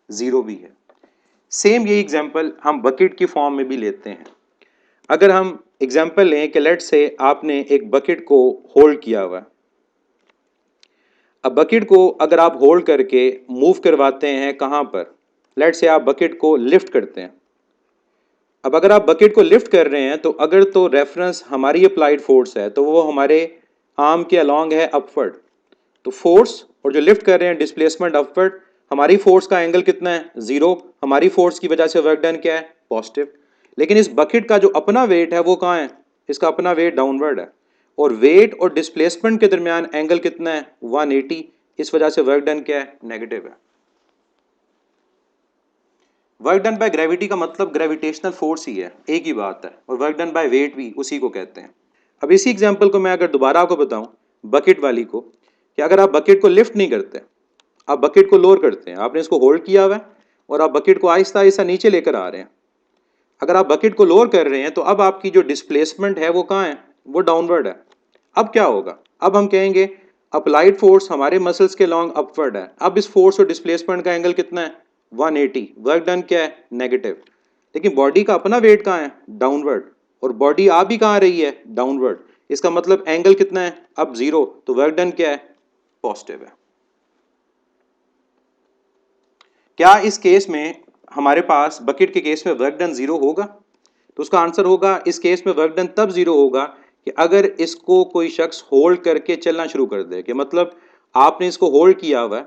जीरो भी है। सेम यही एग्जांपल हम बकेट की फॉर्म में भी लेते हैं। अगर हम एग्जांपल लें कि लेट से आपने एक बकेट को होल्ड किया हुआ है। अब बकेट को अगर आप होल्ड करके मूव करवाते हैं कहां पर, लेट से आप बकेट को लिफ्ट करते हैं। अब अगर आप बकेट को लिफ्ट कर रहे हैं तो अगर तो रेफरेंस हमारी अप्लाइड फोर्स है तो वो हमारे आर्म के अलोंग है अपवर्ड। तो फोर्स और जो लिफ्ट कर रहे हैं डिस्प्लेसमेंट अपवर्ड, हमारी फोर्स का एंगल कितना है, जीरो। हमारी फोर्स की वजह से वर्क डन क्या है, पॉजिटिव। लेकिन इस बकेट का जो अपना वेट है वो कहाँ है, इसका अपना वेट डाउनवर्ड है और वेट और डिस्प्लेसमेंट के दरमियान एंगल कितना है, 180। इस वजह से वर्क डन क्या है, नेगेटिव है। वर्क डन बाय ग्रेविटी का मतलब ग्रेविटेशनल फोर्स ही है, एक ही बात है। और वर्क डन बाय वेट भी उसी को कहते हैं। अब इसी एग्जांपल को मैं अगर दोबारा आपको बताऊं बकेट वाली को, कि अगर आप बकेट को लिफ्ट नहीं करते, आप बकेट को लोअर करते हैं, आपने इसको होल्ड किया हुआ है और आप बकेट को आहिस्ता आहिस्ता नीचे लेकर आ रहे हैं। अगर आप बकेट को लोअर कर रहे हैं तो अब आपकी जो डिस्प्लेसमेंट है वो कहाँ है, वो डाउनवर्ड है। अब क्या होगा, अब हम कहेंगे अप्लाइड फोर्स हमारे मसल्स के लॉन्ग अपवर्ड है। अब इस फोर्स और डिस्प्लेसमेंट का एंगल कितना है, 180। वर्क डन क्या है, नेगेटिव। लेकिन बॉडी का अपना वेट कहाँ है, डाउनवर्ड। और बॉडी आ भी कहाँ रही है, डाउनवर्ड। इसका मतलब एंगल कितना है, अब जीरो। तो वर्क डन क्या है, पॉजिटिव है। क्या इस केस में हमारे पास बकेट के केस में वर्क डन जीरो होगा? तो उसका आंसर होगा इस केस में वर्क डन तब जीरो होगा कि अगर इसको कोई शख्स होल्ड करके चलना शुरू कर दे। कि मतलब आपने इसको होल्ड किया हुआ है,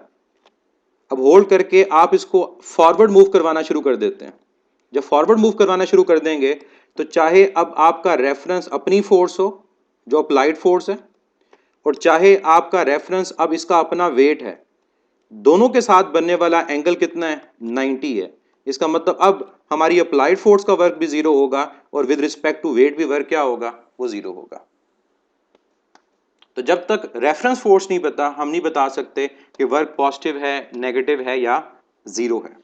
अब होल्ड करके आप इसको फॉरवर्ड मूव करवाना शुरू कर देते हैं। जब फॉरवर्ड मूव करवाना शुरू कर देंगे तो चाहे अब आपका रेफरेंस अपनी फोर्स हो जो अप्लाइड फोर्स है, और चाहे आपका रेफरेंस अब इसका अपना वेट है, दोनों के साथ बनने वाला एंगल कितना है, 90 है। इसका मतलब अब हमारी अप्लाइड फोर्स का वर्क भी जीरो होगा और विद रिस्पेक्ट टू वेट भी वर्क क्या होगा, वो जीरो होगा। तो जब तक रेफरेंस फोर्स नहीं पता हम नहीं बता सकते कि वर्क पॉजिटिव है, नेगेटिव है या जीरो है।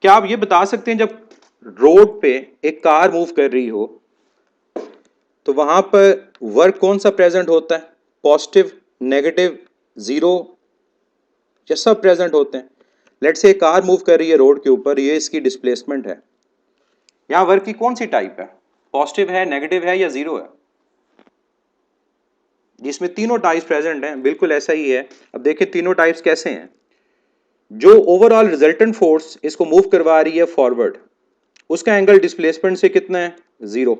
क्या आप ये बता सकते हैं जब रोड पे एक कार मूव कर रही हो तो वहां पर वर्क कौन सा प्रेजेंट होता है, पॉजिटिव, नेगेटिव, जीरो या सब प्रेजेंट होते हैं? लेट से कार मूव कर रही है रोड के ऊपर, ये इसकी डिस्प्लेसमेंट है। यहाँ वर्क की कौन सी टाइप है, पॉजिटिव है, नेगेटिव है या जीरो है? जिसमें तीनों टाइप्स प्रेजेंट हैं, बिल्कुल ऐसा ही है। अब देखिए तीनों टाइप्स कैसे हैं। जो ओवरऑल रिजल्टेंट फोर्स इसको मूव करवा रही है फॉरवर्ड, उसका एंगल डिस्प्लेसमेंट से कितना है, जीरो।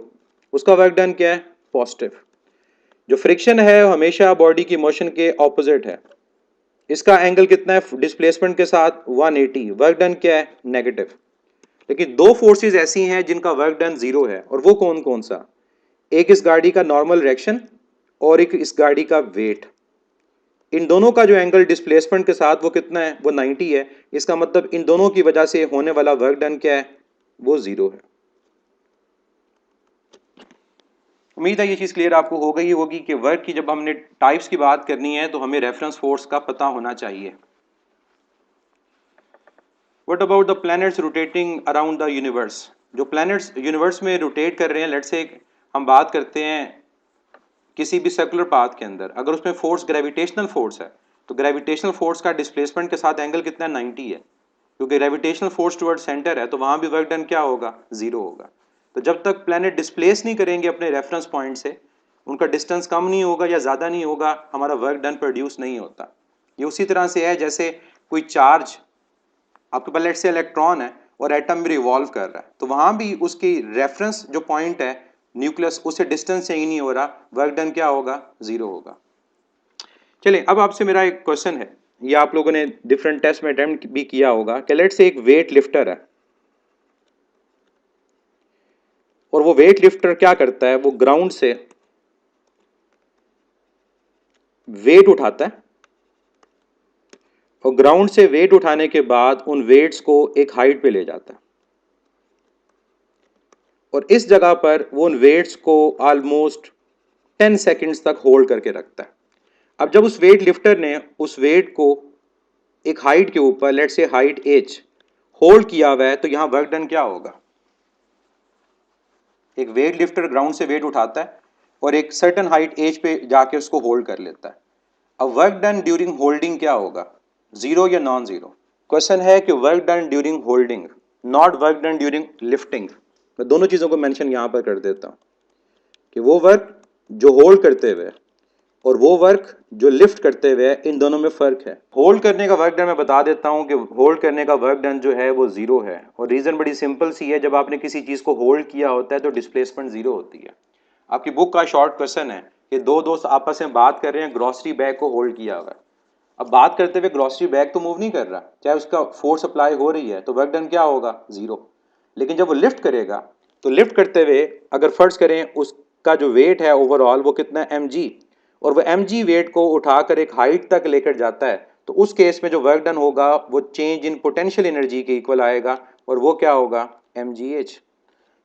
उसका वर्क डन क्या है, पॉजिटिव। जो फ्रिक्शन है वो हमेशा बॉडी की मोशन के ऑपोजिट है, इसका एंगल कितना है डिस्प्लेसमेंट के साथ, 180। वर्क डन क्या है, नेगेटिव। लेकिन दो फोर्सेस ऐसी हैं जिनका वर्क डन जीरो है, और वो कौन कौन सा? एक इस गाड़ी का नॉर्मल रिएक्शन और एक इस गाड़ी का वेट। इन दोनों का जो एंगल डिस्प्लेसमेंट के साथ वो कितना है, वो 90 है। इसका मतलब इन दोनों की वजह से होने वाला वर्क डन क्या है, वो जीरो है। उम्मीद है ये चीज़ क्लियर आपको हो गई होगी कि वर्क की जब हमने टाइप्स की बात करनी है तो हमें रेफरेंस फोर्स का पता होना चाहिए। What about the planets rotating around the universe? जो प्लैनेट्स यूनिवर्स में रोटेट कर रहे हैं, लेट्स से हम बात करते हैं किसी भी सर्कुलर पाथ के अंदर, अगर उसमें फोर्स ग्रेविटेशनल फोर्स है तो ग्रेविटेशनल फोर्स का डिस्प्लेसमेंट के साथ एंगल कितना है? 90 है, क्योंकि ग्रेविटेशनल फोर्स टुवर्ड सेंटर है तो वहां भी वर्क डन क्या होगा? जीरो होगा। तो जब तक प्लैनेट डिस्प्लेस नहीं करेंगे अपने रेफरेंस पॉइंट से, उनका डिस्टेंस कम नहीं होगा या ज़्यादा नहीं होगा, हमारा वर्क डन प्रोड्यूस नहीं होता। ये उसी तरह से है जैसे कोई चार्ज आपके पास लेट्स से इलेक्ट्रॉन है और एटम भी रिवॉल्व कर रहा है, तो वहां भी उसकी रेफरेंस जो पॉइंट है न्यूक्लियस, उससे डिस्टेंस चेंज नहीं हो रहा, वर्क डन क्या होगा? जीरो होगा। चलिए अब आपसे मेरा एक क्वेश्चन है, ये आप लोगों ने डिफरेंट टेस्ट में अटेम्प्ट भी किया होगा कि लेट्स से एक वेट लिफ्टर है और वो वेट लिफ्टर क्या करता है, वो ग्राउंड से वेट उठाता है और ग्राउंड से वेट उठाने के बाद उन वेट्स को एक हाइट पे ले जाता है और इस जगह पर वो उन वेट्स को ऑलमोस्ट 10 सेकंड्स तक होल्ड करके रखता है। अब जब उस वेट लिफ्टर ने उस वेट को एक हाइट के ऊपर, let's say height H, hold किया हुआ है, तो यहां वर्क डन क्या होगा? एक वेट लिफ्टर ग्राउंड से वेट उठाता है और एक सर्टेन हाइट एज पे जाके उसको होल्ड कर लेता है। अब वर्क डन ड्यूरिंग होल्डिंग क्या होगा? जीरो या नॉन जीरो? क्वेश्चन है कि work done during holding, not work done during lifting. मैं दोनों चीजों को मेंशन यहां पर कर देता हूं कि वो वर्क जो होल्ड करते हुए और वो वर्क जो लिफ्ट करते हुए, इन दोनों में फर्क है। होल्ड करने का वर्क डन मैं बता देता हूं कि होल्ड करने का वर्क डन जो है वो जीरो है, और रीजन बड़ी सिंपल सी है, जब आपने किसी चीज को होल्ड किया होता है तो डिस्प्लेसमेंट जीरो होती है। आपकी बुक का शॉर्ट क्वेश्चन है कि दो दोस्त आपस में बात कर रहे हैं, ग्रोसरी बैग को होल्ड किया हुआ है। अब बात करते हुए ग्रोसरी बैग तो मूव नहीं कर रहा, चाहे उसका फोर्स अप्लाई हो रही है, तो वर्क डन क्या होगा? जीरो। लेकिन जब वो लिफ्ट करेगा तो लिफ्ट करते हुए अगर फर्ज करें उसका जो वेट है ओवरऑल वो कितना है? mg, और वो mg वेट को उठाकर एक हाइट तक लेकर जाता है, तो उस केस में जो वर्क डन होगा वो चेंज इन पोटेंशियल एनर्जी के इक्वल आएगा, और वो क्या होगा? mgh।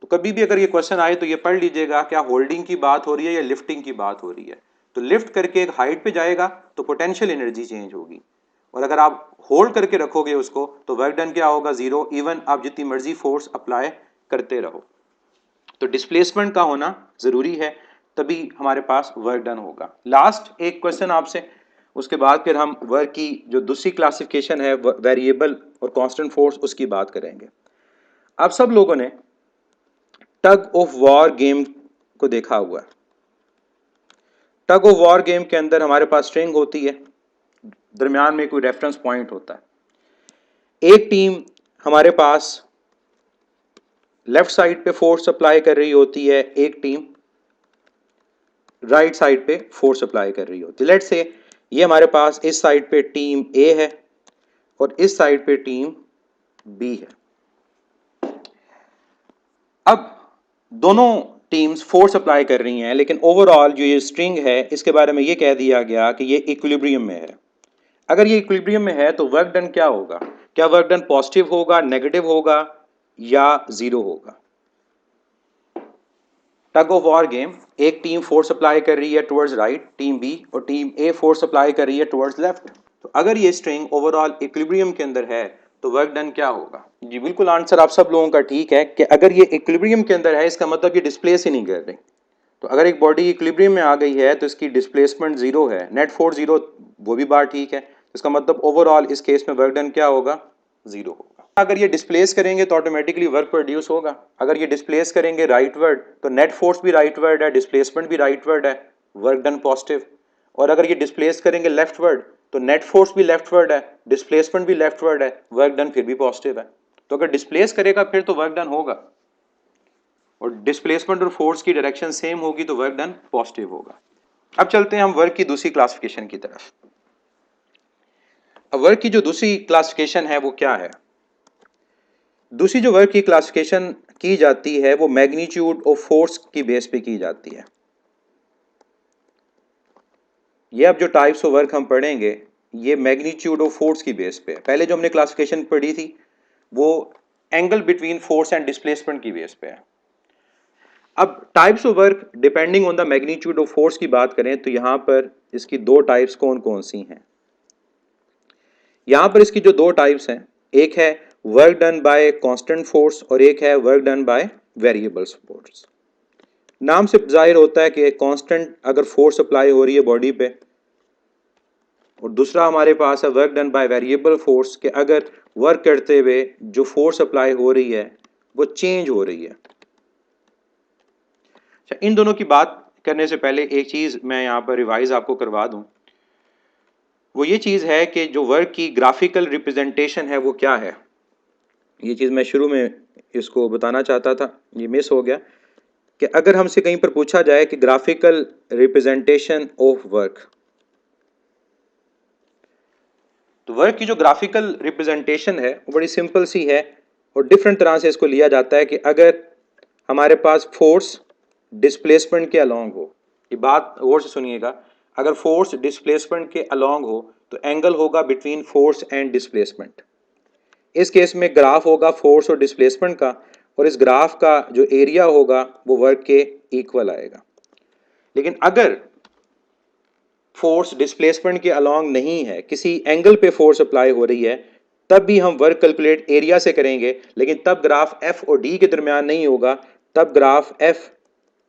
तो कभी भी अगर ये क्वेश्चन आए तो ये पढ़ लीजिएगा, क्या होल्डिंग की बात हो रही है या लिफ्टिंग की बात हो रही है। तो लिफ्ट करके एक हाइट पे जाएगा तो पोटेंशियल एनर्जी चेंज होगी, और अगर आप होल्ड करके रखोगे उसको तो वर्क डन क्या होगा? जीरो, इवन आप जितनी मर्जी फोर्स अप्लाई करते रहो। तो डिस्प्लेसमेंट का होना जरूरी है, तभी हमारे पास वर्क डन होगा। लास्ट एक क्वेश्चन आपसे, उसके बाद फिर हम वर्क की जो दूसरी क्लासिफिकेशन है वेरिएबल और कांस्टेंट फोर्स, उसकी बात करेंगे। आप सब लोगों ने टग ऑफ वॉर गेम को देखा हुआ है। टग ऑफ वॉर गेम के अंदर हमारे पास स्ट्रिंग होती है, दरमियान में कोई रेफरेंस पॉइंट होता है। एक टीम हमारे पास लेफ्ट साइड पे फोर्स अप्लाई कर रही होती है, एक टीम राइट साइड पे फोर्स अप्लाई कर रही होती है। लेट्स से ये हमारे पास इस साइड पे टीम ए है और इस साइड पे टीम बी है। अब दोनों टीम्स फोर्स अप्लाई कर रही हैं, लेकिन ओवरऑल जो ये स्ट्रिंग है इसके बारे में ये कह दिया गया कि ये इक्विलिब्रियम में है। अगर ये इक्विलिब्रियम में है तो वर्क डन क्या होगा? क्या वर्क डन पॉजिटिव होगा, नेगेटिव होगा या जीरो होगा? टग ऑफ वॉर गेम, एक टीम फोर्स अप्लाई कर रही है टुवर्ड्स राइट, टीम बी, और टीम ए फोर्स अप्लाई कर रही है टुवर्ड्स लेफ्ट। तो अगर ये स्ट्रिंग ओवरऑल इक्विलिब्रियम के अंदर है तो वर्क डन क्या होगा? जी बिल्कुल, आंसर आप सब लोगों का ठीक है कि अगर ये इक्विलिब्रियम के अंदर है इसका मतलब ये डिस्प्लेस ही नहीं कर रही। तो अगर एक बॉडी इक्विलिब्रियम में आ गई है तो इसकी डिस्प्लेसमेंट जीरो है, नेट फोर्स जीरो, वो भी बात ठीक है। इसका मतलब ओवरऑल इस केस में वर्क डन क्या होगा? जीरो होगा। अगर ये डिस्प्लेस करेंगे तो ऑटोमेटिकली वर्क प्रोड्यूस होगा। अगर ये डिस्प्लेस करेंगे राइटवर्ड तो नेट फोर्स भी राइटवर्ड है, डिस्प्लेसमेंट भी राइटवर्ड है, वर्क डन पॉजिटिव। और अगर ये डिस्प्लेस करेंगे लेफ्टवर्ड तो नेट फोर्स भी लेफ्टवर्ड है, डिस्प्लेसमेंट भी लेफ्टवर्ड है, वर्क डन फिर भी पॉजिटिव है। तो अगर डिस्प्लेस करेगा फिर तो वर्क डन होगा, और डिस्प्लेसमेंट और फोर्स की डायरेक्शन सेम होगी तो वर्क डन पॉजिटिव होगा। अब चलते हैं हम वर्क की दूसरी क्लासिफिकेशन की तरफ। अब वर्क की जो दूसरी क्लासिफिकेशन है वो क्या है? दूसरी जो वर्क की क्लासिफिकेशन की जाती है वो मैग्नीट्यूड ऑफ फोर्स की बेस पे की जाती है। ये अब जो टाइप्स ऑफ वर्क हम पढ़ेंगे ये मैग्नीट्यूड ऑफ फोर्स की बेस पे। पहले जो हमने क्लासिफिकेशन पढ़ी थी वो angle between force and displacement की बेस पे है। अब types of work depending on the magnitude of force की बात करें तो यहाँ पर इसकी दो टाइप्स कौन कौन सी हैं। यहाँ पर इसकी जो दो टाइप्स हैं, एक है work done by constant force और एक है work done by variable force. नाम से जाहिर होता है कि कांस्टेंट अगर फोर्स अप्लाई हो रही है बॉडी पे, और दूसरा हमारे पास है work done by variable force कि अगर वर्क करते हुए जो फोर्स अप्लाई हो रही है वो चेंज हो रही है। अच्छा, इन दोनों की बात करने से पहले एक चीज़ मैं यहाँ पर रिवाइज आपको करवा दूँ, वो ये चीज़ है कि जो वर्क की ग्राफिकल रिप्रेजेंटेशन है वो क्या है। ये चीज़ मैं शुरू में इसको बताना चाहता था, ये मिस हो गया कि अगर हमसे कहीं पर पूछा जाए कि ग्राफिकल रिप्रेजेंटेशन ऑफ वर्क, तो वर्क की जो ग्राफिकल रिप्रेजेंटेशन है वो बड़ी सिंपल सी है और डिफरेंट तरह से इसको लिया जाता है कि अगर हमारे पास फोर्स डिस्प्लेसमेंट के अलोंग हो, ये बात गौर से सुनिएगा, अगर फोर्स डिस्प्लेसमेंट के अलोंग हो तो एंगल होगा बिटवीन फोर्स एंड डिस्प्लेसमेंट। इस केस में ग्राफ होगा फोर्स और डिस्प्लेसमेंट का, और इस ग्राफ का जो एरिया होगा वो वर्क के इक्वल आएगा। लेकिन अगर फोर्स डिस्प्लेसमेंट के अलोंग नहीं है, किसी एंगल पे फोर्स अप्लाई हो रही है, तब भी हम वर्क कैलकुलेट एरिया से करेंगे, लेकिन तब ग्राफ एफ और डी के दरमियान नहीं होगा, तब ग्राफ एफ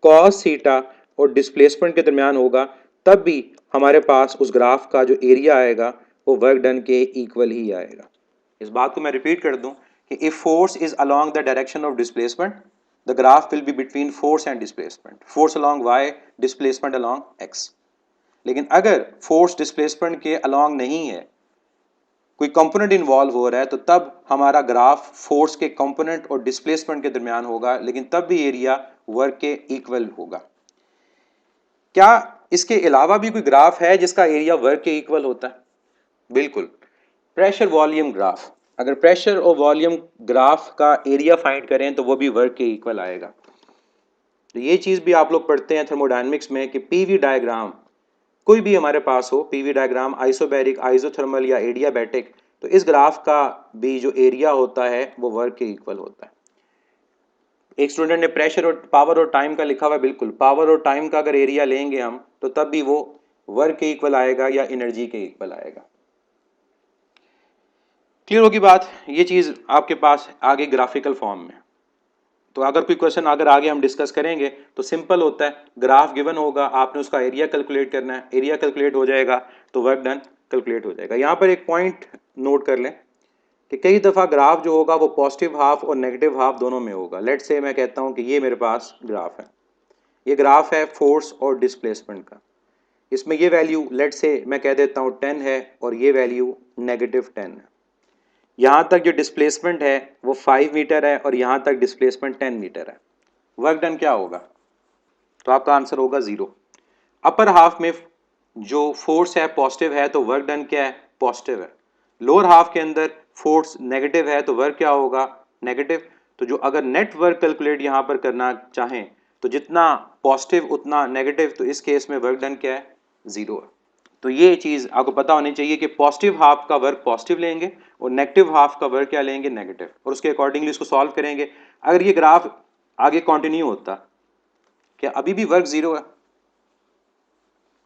कॉस थीटा और डिस्प्लेसमेंट के दरमियान होगा। तब भी हमारे पास उस ग्राफ का जो एरिया आएगा वो वर्क डन के इक्वल ही आएगा। इस बात को मैं रिपीट कर दूं कि if force is along the direction of displacement, the graph will be between force and displacement, force along Y, displacement along X. लेकिन अगर फोर्स डिस्प्लेसमेंट के अलोंग नहीं है, कोई कंपोनेंट इन्वॉल्व हो रहा है, तो तब हमारा ग्राफ फोर्स के कंपोनेंट और डिस्प्लेसमेंट के दरमियान होगा, लेकिन तब भी एरिया वर्क के इक्वल होगा। क्या इसके अलावा भी कोई ग्राफ है जिसका एरिया वर्क के इक्वल होता है? बिल्कुल, प्रेशर वॉल्यूम ग्राफ। अगर प्रेशर और वॉल्यूम ग्राफ का एरिया फाइंड करें तो वो भी वर्क के इक्वल आएगा। तो ये चीज़ भी आप लोग पढ़ते हैं थर्मोडायनेमिक्स में कि पीवी डायग्राम कोई भी हमारे पास हो, पीवी डायग्राम आइसोबैरिक, आइसोथर्मल या एडियाबैटिक, तो इस ग्राफ का भी जो एरिया होता है वो वर्क के इक्वल होता है। एक स्टूडेंट ने प्रेशर और पावर और टाइम का लिखा हुआ है, बिल्कुल पावर और टाइम का अगर एरिया लेंगे हम तो तब भी वो वर्क के इक्वल आएगा या एनर्जी के इक्वल आएगा। क्लियर होगी बात? ये चीज़ आपके पास आगे ग्राफिकल फॉर्म में। तो अगर कोई क्वेश्चन अगर आगे हम डिस्कस करेंगे तो सिंपल होता है, ग्राफ गिवन होगा, आपने उसका एरिया कैलकुलेट करना है, एरिया कैलकुलेट हो जाएगा तो वर्क डन कैलकुलेट हो जाएगा। यहाँ पर एक पॉइंट नोट कर लें कि कई दफ़ा ग्राफ जो होगा वो पॉजिटिव हाफ और नेगेटिव हाफ दोनों में होगा। लेट से मैं कहता हूँ कि ये मेरे पास ग्राफ है, ये ग्राफ है फोर्स और डिस्प्लेसमेंट का, इसमें ये वैल्यू लेट से मैं कह देता हूँ 10 है और ये वैल्यू -10 है। यहाँ तक जो डिस्प्लेसमेंट है वो 5 मीटर है और यहाँ तक डिस्प्लेसमेंट 10 मीटर है। वर्क डन क्या होगा? तो आपका आंसर होगा 0। अपर हाफ में जो फोर्स है पॉजिटिव है तो वर्क डन क्या है? पॉजिटिव है। लोअर हाफ के अंदर फोर्स नेगेटिव है तो वर्क क्या होगा? नेगेटिव। तो जो अगर नेट वर्क कैलकुलेट यहाँ पर करना चाहें तो जितना पॉजिटिव उतना नेगेटिव, तो इस केस में वर्क डन क्या है? 0 है। तो ये चीज़ आपको पता होनी चाहिए कि पॉजिटिव हाफ का वर्क पॉजिटिव लेंगे और नेगेटिव हाफ का वर्क क्या लेंगे? नेगेटिव, और उसके अकॉर्डिंगली इसको सॉल्व करेंगे। अगर ये ग्राफ आगे कंटिन्यू होता, क्या अभी भी वर्क 0 है?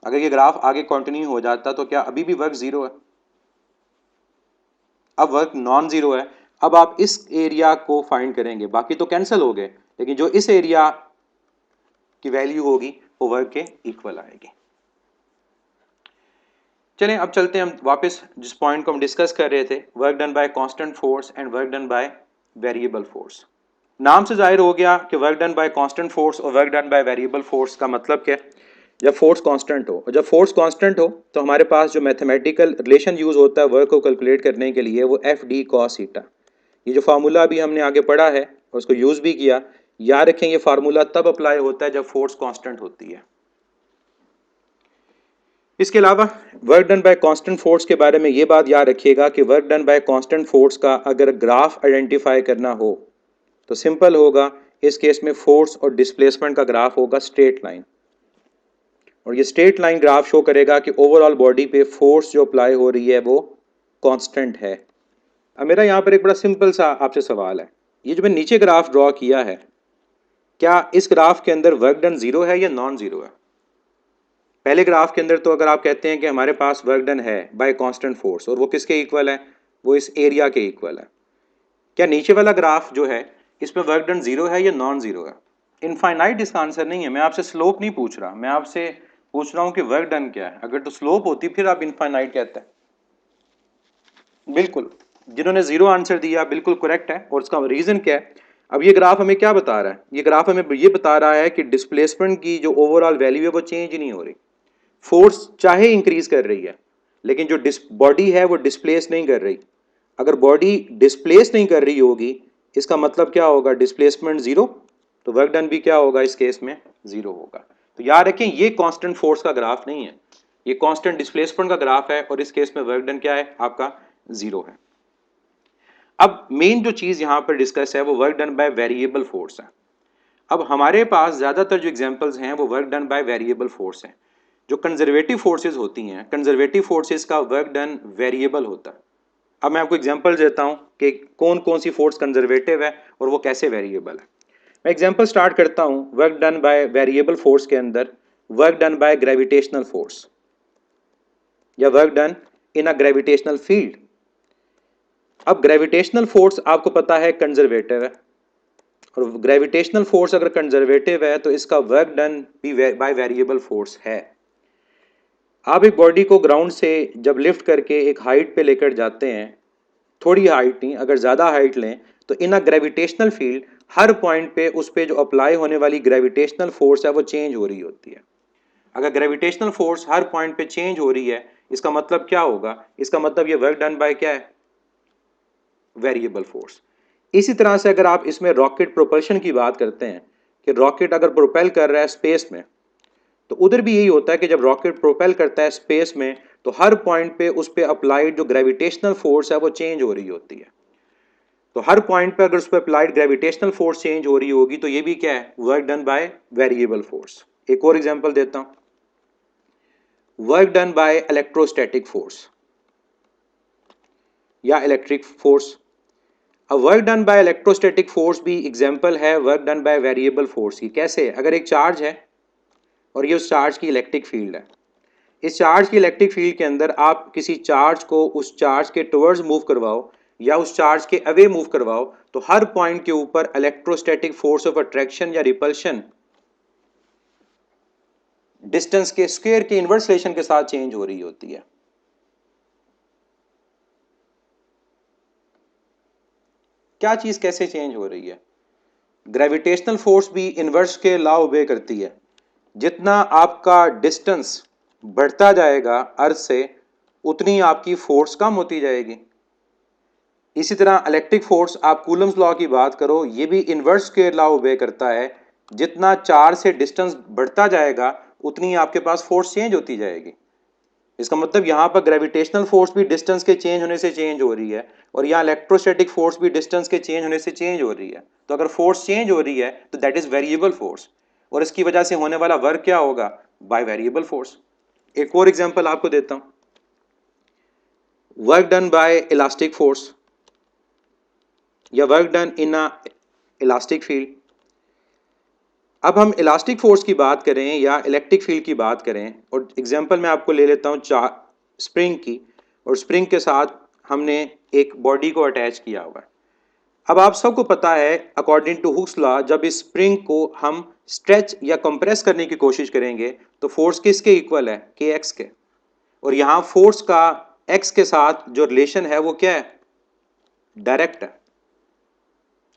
अगर ये ग्राफ आगे कंटिन्यू हो जाता तो क्या अभी भी वर्क 0 है? अब वर्क नॉन जीरो है। अब आप इस एरिया को फाइंड करेंगे, बाकी तो कैंसिल हो गए, लेकिन जो इस एरिया की वैल्यू होगी वो वर्क के इक्वल आएगी। चलें अब चलते हैं हम वापस जिस पॉइंट को हम डिस्कस कर रहे थे, work done by constant force and work done by variable force. नाम से जाहिर हो गया कि work done by constant force और work done by variable force का मतलब क्या है। जब फोर्स कांस्टेंट हो, और जब फोर्स कांस्टेंट हो तो हमारे पास जो मैथमेटिकल रिलेशन यूज होता है वर्क को कैलकुलेट करने के लिए वो एफ डी कॉस थीटा। ये जो फार्मूला अभी हमने आगे पढ़ा है और उसको यूज भी किया, याद रखें ये फार्मूला तब अप्लाई होता है जब फोर्स कांस्टेंट होती है। इसके अलावा work done by constant force के बारे में ये बात याद रखिएगा कि work done by constant force का अगर ग्राफ आइडेंटिफाई करना हो तो सिंपल होगा, इस केस में फोर्स और डिस्प्लेसमेंट का ग्राफ होगा स्ट्रेट लाइन, और ये स्ट्रेट लाइन ग्राफ शो करेगा कि ओवरऑल बॉडी पे फोर्स जो अप्लाई हो रही है वो कांस्टेंट है। अब मेरा यहाँ पर एक बड़ा सिंपल सा आपसे सवाल है, ये जो मैंने नीचे ग्राफ ड्रॉ किया है क्या इस ग्राफ के अंदर वर्क डन जीरो है या नॉन जीरो है? पहले ग्राफ के अंदर तो अगर आप कहते हैं कि हमारे पास वर्क डन है बाय कांस्टेंट फोर्स और वो किसके इक्वल है, वो इस एरिया के इक्वल है, क्या नीचे वाला ग्राफ जो है इसमें वर्क डन जीरो है या नॉन जीरो है? इनफाइनाइट इसका आंसर नहीं है। मैं आपसे स्लोप नहीं पूछ रहा, मैं आपसे पूछ रहा हूं कि वर्क डन क्या है। अगर तो स्लोप होती फिर आप इनफाइनाइट कहते हैं। बिल्कुल, जिन्होंने जीरो आंसर दिया बिल्कुल करेक्ट है। और इसका रीजन क्या है? अब ये ग्राफ हमें क्या बता रहा है? ये ग्राफ हमें ये बता रहा है कि डिस्प्लेसमेंट की जो ओवरऑल वैल्यू है वो चेंज ही नहीं हो रही। फोर्स चाहे इंक्रीज कर रही है लेकिन जो बॉडी है वो डिस्प्लेस नहीं कर रही। अगर बॉडी डिस्प्लेस नहीं कर रही होगी इसका मतलब क्या होगा? Displacement zero. तो वर्क डन भी क्या होगा इस केस में? जीरो होगा। तो याद रखें ये कांस्टेंट फोर्स का ग्राफ नहीं है, ये कांस्टेंट डिस्प्लेसमेंट का ग्राफ है और इस केस में वर्क डन क्या है आपका? जीरो है। अब मेन जो चीज यहां पर डिस्कस है वो work done by variable force है। अब हमारे पास ज्यादातर जो एग्जांपल्स हैं वो work done by variable force हैं। जो कंजर्वेटिव फोर्सेस होती हैं, कंजर्वेटिव फोर्सेस का वर्क डन वेरिएबल होता है। अब मैं आपको एग्जांपल देता हूं कि कौन कौन सी फोर्स कंजर्वेटिव है और वो कैसे वेरिएबल है। मैं एग्जांपल स्टार्ट करता हूं work done by variable force के अंदर, work done by gravitational force या work done in a gravitational field. अब ग्रेविटेशनल फोर्स आपको पता है कंजर्वेटिव है, और ग्रेविटेशनल फोर्स अगर कंजर्वेटिव है तो इसका वर्क डन भी बाय वेरिएबल फोर्स है। आप एक बॉडी को ग्राउंड से जब लिफ्ट करके एक हाइट पे लेकर जाते हैं, थोड़ी हाइट नहीं, अगर ज़्यादा हाइट लें तो इन अ ग्रेविटेशनल फील्ड हर पॉइंट पे उस पे जो अप्लाई होने वाली ग्रेविटेशनल फोर्स है वो चेंज हो रही होती है। अगर ग्रेविटेशनल फोर्स हर पॉइंट पे चेंज हो रही है इसका मतलब क्या होगा? इसका मतलब ये वर्क डन बाय क्या है? Variable force. इसी तरह से अगर आप इसमें रॉकेट प्रोपल्शन की बात करते हैं कि रॉकेट अगर प्रोपेल कर रहा है स्पेस में, तो उधर भी यही होता है कि जब रॉकेट प्रोपेल करता है स्पेस में तो हर पॉइंट पे उस पे अप्लाइड जो ग्रेविटेशनल फोर्स है वो चेंज हो रही होती है। तो हर पॉइंट पे अगर उस पर अप्लाइड ग्रेविटेशनल फोर्स चेंज हो रही होगी तो ये भी क्या है? Work done by variable force. एक और एग्जांपल देता हूं, work done by electrostatic force या इलेक्ट्रिक फोर्स। अब work done by electrostatic force भी एग्जांपल है work done by variable force की। कैसे? अगर एक चार्ज है और ये उस चार्ज की इलेक्ट्रिक फील्ड है, इस चार्ज की इलेक्ट्रिक फील्ड के अंदर आप किसी चार्ज को उस चार्ज के टुवर्ड्स मूव करवाओ या उस चार्ज के अवे मूव करवाओ तो हर पॉइंट के ऊपर इलेक्ट्रोस्टैटिक फोर्स ऑफ अट्रैक्शन या रिपल्शन डिस्टेंस के स्क्वायर के इनवर्स रिलेशन के साथ चेंज हो रही होती है। क्या चीज कैसे चेंज हो रही है? ग्रेविटेशनल फोर्स भी इनवर्स के लॉ ओबे करती है। जितना आपका डिस्टेंस बढ़ता जाएगा अर्थ से उतनी आपकी फोर्स कम होती जाएगी। इसी तरह इलेक्ट्रिक फोर्स, आप कूलम्स लॉ की बात करो, ये भी इनवर्स के लॉ ओबे करता है। जितना चार्ज से डिस्टेंस बढ़ता जाएगा उतनी आपके पास फोर्स चेंज होती जाएगी। इसका मतलब यहाँ पर ग्रेविटेशनल फोर्स भी डिस्टेंस के चेंज होने से चेंज हो रही है और यहाँ इलेक्ट्रोस्टैटिक फोर्स भी डिस्टेंस के चेंज होने से चेंज हो रही है। तो अगर फोर्स चेंज हो रही है तो दैट इज वेरिएबल फोर्स, और इसकी वजह से होने वाला वर्क क्या होगा? By variable force. एक और एग्जांपल आपको देता हूं, work done by elastic force या work done in a elastic field. अब हम इलास्टिक फोर्स की बात करें या इलेक्ट्रिक फील्ड की बात करें, और एग्जांपल मैं आपको ले लेता हूं स्प्रिंग की, और स्प्रिंग के साथ हमने एक बॉडी को अटैच किया हुआ है। अब आप सबको पता है अकॉर्डिंग टू हुक्स लॉ, जब इस स्प्रिंग को हम स्ट्रेच या कंप्रेस करने की कोशिश करेंगे तो फोर्स किसके इक्वल है? के एक्स के। और यहाँ फोर्स का एक्स के साथ जो रिलेशन है वो क्या है? डायरेक्ट है।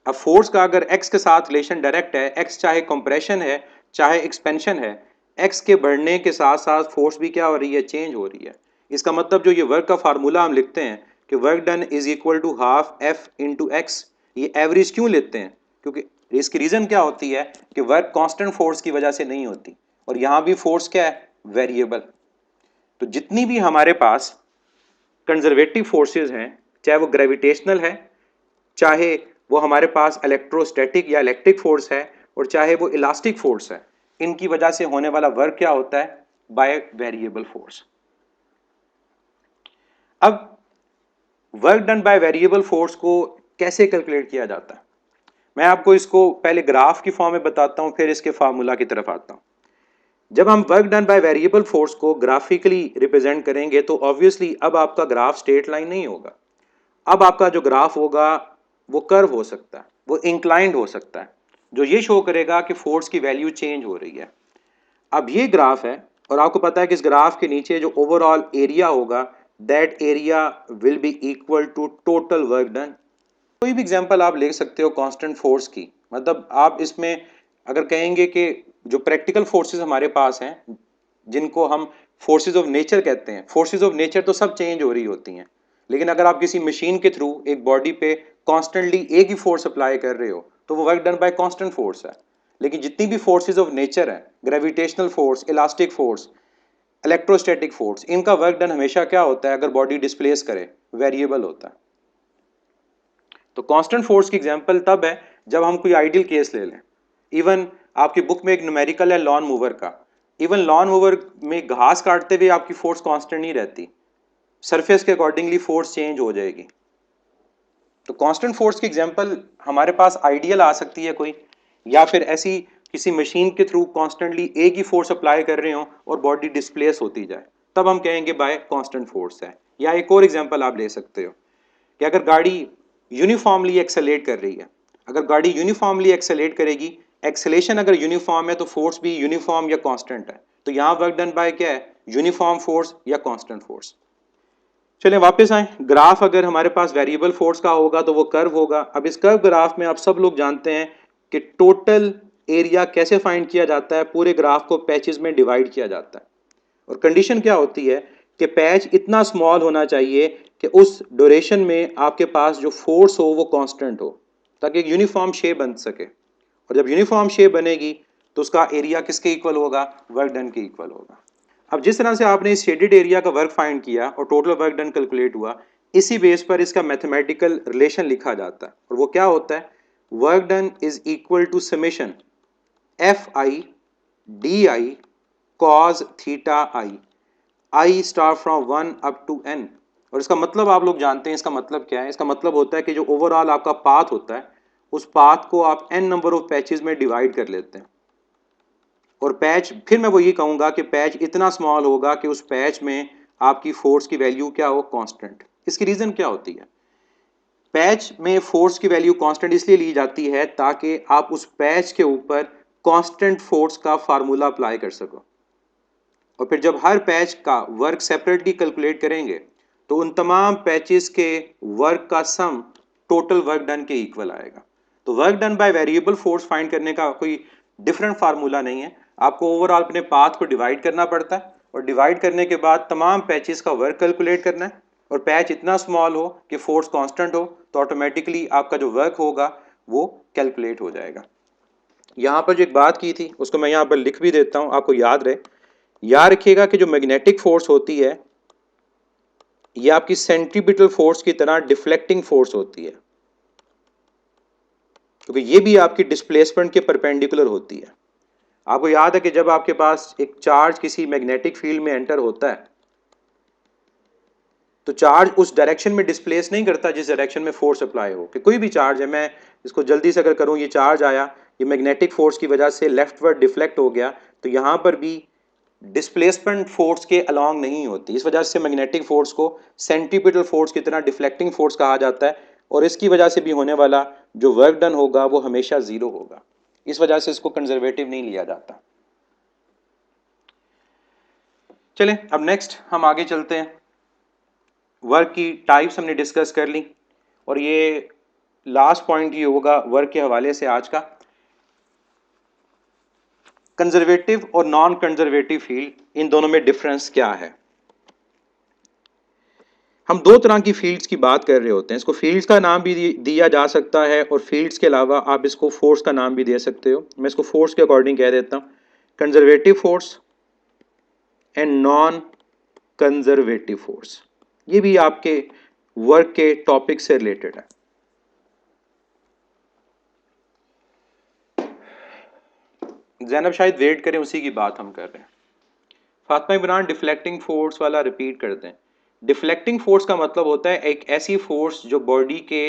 अब फोर्स का अगर एक्स के साथ रिलेशन डायरेक्ट है, एक्स चाहे कंप्रेशन है चाहे एक्सपेंशन है, एक्स के बढ़ने के साथ साथ फोर्स भी क्या हो रही है? चेंज हो रही है। इसका मतलब जो ये वर्क का फार्मूला हम लिखते हैं कि work done is equal to half F into X, ये एवरेज क्यों लेते हैं? क्योंकि इसकी रीजन क्या होती है कि वर्क कांस्टेंट फोर्स की वजह से नहीं होती, और यहां भी फोर्स क्या है? वेरिएबल। तो जितनी भी हमारे पास कंजर्वेटिव फोर्सेस हैं, चाहे वो ग्रेविटेशनल है, चाहे वो हमारे पास इलेक्ट्रोस्टैटिक या इलेक्ट्रिक फोर्स है, और चाहे वो इलास्टिक फोर्स है, इनकी वजह से होने वाला वर्क क्या होता है? By variable force. अब work done by variable force को कैसे कैलकुलेट किया जाता है? मैं आपको इसको पहले ग्राफ की फॉर्म में बताता हूं, फिर इसके फार्मूला की तरफ आता हूं। जब हम work done by variable force को ग्राफिकली रिप्रेजेंट करेंगे तो ऑब्वियसली अब आपका ग्राफ स्ट्रेट लाइन नहीं होगा। अब आपका जो ग्राफ होगा वो कर्व हो सकता है, वो इंक्लाइंड हो सकता है, जो ये शो करेगा कि फोर्स की वैल्यू चेंज हो रही है। अब ये ग्राफ है और आपको पता है कि इस ग्राफ के नीचे जो ओवरऑल एरिया होगा that area will be equal to total work done. कोई भी एग्जांपल आप ले सकते हो कांस्टेंट फोर्स की, मतलब आप इसमें अगर कहेंगे कि जो प्रैक्टिकल फोर्सेस हमारे पास हैं जिनको हम फोर्सेस ऑफ नेचर कहते हैं, फोर्सेस ऑफ नेचर तो सब चेंज हो रही होती हैं, लेकिन अगर आप किसी मशीन के थ्रू एक बॉडी पे कॉन्स्टेंटली एक ही फोर्स अप्लाई कर रहे हो तो वो work done by constant force है। लेकिन जितनी भी फोर्सेस ऑफ नेचर है, gravitational force, elastic force, electrostatic force, इनका वर्क डन हमेशा क्या होता है अगर बॉडी डिस्प्लेस करे, वेरिएबल होता है। तो कांस्टेंट फोर्स की एग्जांपल तब है जब हम कोई आइडियल केस ले लें। इवन आपकी बुक में एक न्यूमेरिकल है लॉन मूवर का, इवन लॉन मूवर में घास काटते हुए आपकी फोर्स कांस्टेंट नहीं रहती, सरफेस के अकॉर्डिंगली फोर्स चेंज हो जाएगी। तो कांस्टेंट फोर्स की एग्जांपल हमारे पास आइडियल आ सकती है कोई, या फिर ऐसी किसी मशीन के थ्रू कांस्टेंटली एक ही फोर्स अप्लाई कर रहे हो और बॉडी डिस्प्लेस होती जाए, तब हम कहेंगे बाय कांस्टेंट फोर्स है। या एक और एग्जांपल आप ले सकते हो कि अगर गाड़ी यूनिफॉर्मली एक्सेलेरेट कर रही है, अगर गाड़ी यूनिफॉर्मली एक्सेलेरेट करेगी, एक्सेलेरेशन अगर यूनिफॉर्म है तो फोर्स भी यूनिफॉर्म या कांस्टेंट है, तो यहां वर्क डन बाय क्या है, यूनिफॉर्म फोर्स या कांस्टेंट फोर्स। चलिए वापस आए, ग्राफ अगर हमारे पास वेरिएबल फोर्स का होगा तो वो कर्व होगा। अब इस कर्व ग्राफ में आप सब लोग जानते हैं कि टोटल एरिया कैसे फाइंड किया जाता है, पूरे ग्राफ को पैचेस में डिवाइड किया जाता है और कंडीशन क्या होती है कि पैच इतना स्मॉल होना चाहिए कि उस ड्यूरेशन में आपके पास जो फोर्स हो वो कांस्टेंट हो, ताकि एक यूनिफॉर्म शेप बन सके। और जब यूनिफॉर्म शेप बनेगी तो उसका एरिया किसके इक्वल होगा, वर्क डन के इक्वल होगा। अब जिस तरह से आपने इस शेडेड एरिया का वर्क फाइंड किया और टोटल वर्क डन कैलकुलेट हुआ, इसी बेस पर इसका मैथमेटिकल रिलेशन लिखा जाता है और वो क्या होता है, work done is equal to summation F I D I cos theta I, I star from 1 up to n। और इसका मतलब आप लोग जानते हैं, इसका मतलब क्या है, इसका मतलब होता है कि जो ओवरऑल आपका पाथ होता है उस पाथ को आप n नंबर ऑफ पैचेस में डिवाइड कर लेते हैं और पैच, फिर मैं वो ये कहूंगा कि पैच इतना स्मॉल होगा कि उस पैच में आपकी फोर्स की वैल्यू क्या हो, कांस्टेंट। इसकी रीजन क्या होती है, पैच में फोर्स की वैल्यू कांस्टेंट इसलिए ली जाती है ताकि आप उस पैच के ऊपर कांस्टेंट फोर्स का फार्मूला अप्लाई कर सको और फिर जब हर पैच का वर्क सेपरेटली कैलकुलेट करेंगे तो उन तमाम पैचेस के वर्क का सम टोटल वर्क डन के इक्वल आएगा। तो work done by variable force find करने का कोई डिफरेंट फार्मूला नहीं है, आपको ओवरऑल अपने पाथ को डिवाइड करना पड़ता है और डिवाइड करने के बाद तमाम पैचेस का वर्क कैलकुलेट करना है और पैच इतना स्मॉल हो कि फोर्स कांस्टेंट हो तो ऑटोमेटिकली आपका जो वर्क होगा वो कैलकुलेट हो जाएगा। यहाँ पर जो एक बात की थी उसको मैं यहाँ पर लिख भी देता हूँ, आपको याद रहे। याद रखिएगा कि जो मैग्नेटिक फोर्स होती है ये आपकी सेंट्रीपिटल फोर्स की तरह डिफ्लेक्टिंग फोर्स होती है, क्योंकि ये भी आपकी डिस्प्लेसमेंट के परपेंडिकुलर होती है। आपको याद है कि जब आपके पास एक चार्ज किसी मैग्नेटिक फील्ड में एंटर होता है तो चार्ज उस डायरेक्शन में डिस्प्लेस नहीं करता जिस डायरेक्शन में फोर्स अप्लाई हो। कि कोई भी चार्ज है, मैं इसको जल्दी से अगर करूं, ये चार्ज आया, ये मैग्नेटिक फोर्स की वजह से लेफ्टवर्ड डिफ्लेक्ट हो गया, तो यहां पर भी डिस्प्लेसमेंट फोर्स के अलोंग नहीं होती। इस वजह से मैग्नेटिक फोर्स को सेंट्रीपिटल फोर्स की तरह डिफ्लेक्टिंग फोर्स कहा जाता है और इसकी वजह से भी होने वाला जो वर्क डन होगा वो हमेशा जीरो होगा। इस वजह से इसको कंजर्वेटिव नहीं लिया जाता। चलें अब नेक्स्ट हम आगे चलते हैं। वर्क की टाइप्स हमने डिस्कस कर ली और ये लास्ट पॉइंट ये होगा वर्क के हवाले से आज का, कंजर्वेटिव और नॉन कंजर्वेटिव फील्ड, इन दोनों में डिफरेंस क्या है। हम दो तरह की फील्ड्स की बात कर रहे होते हैं, इसको फील्ड्स का नाम भी दिया जा सकता है और फील्ड्स के अलावा आप इसको फोर्स का नाम भी दे सकते हो। मैं इसको फोर्स के अकॉर्डिंग कह देता हूँ, conservative force and non conservative force. ये भी आपके वर्क के टॉपिक से रिलेटेड है। जैनब शायद वेट करें, उसी की बात हम कर रहे हैं। फातिमा इमरान डिफ्लेक्टिंग फोर्स वाला रिपीट कर दें। डिफ्लेक्टिंग फोर्स का मतलब होता है एक ऐसी फोर्स जो बॉडी के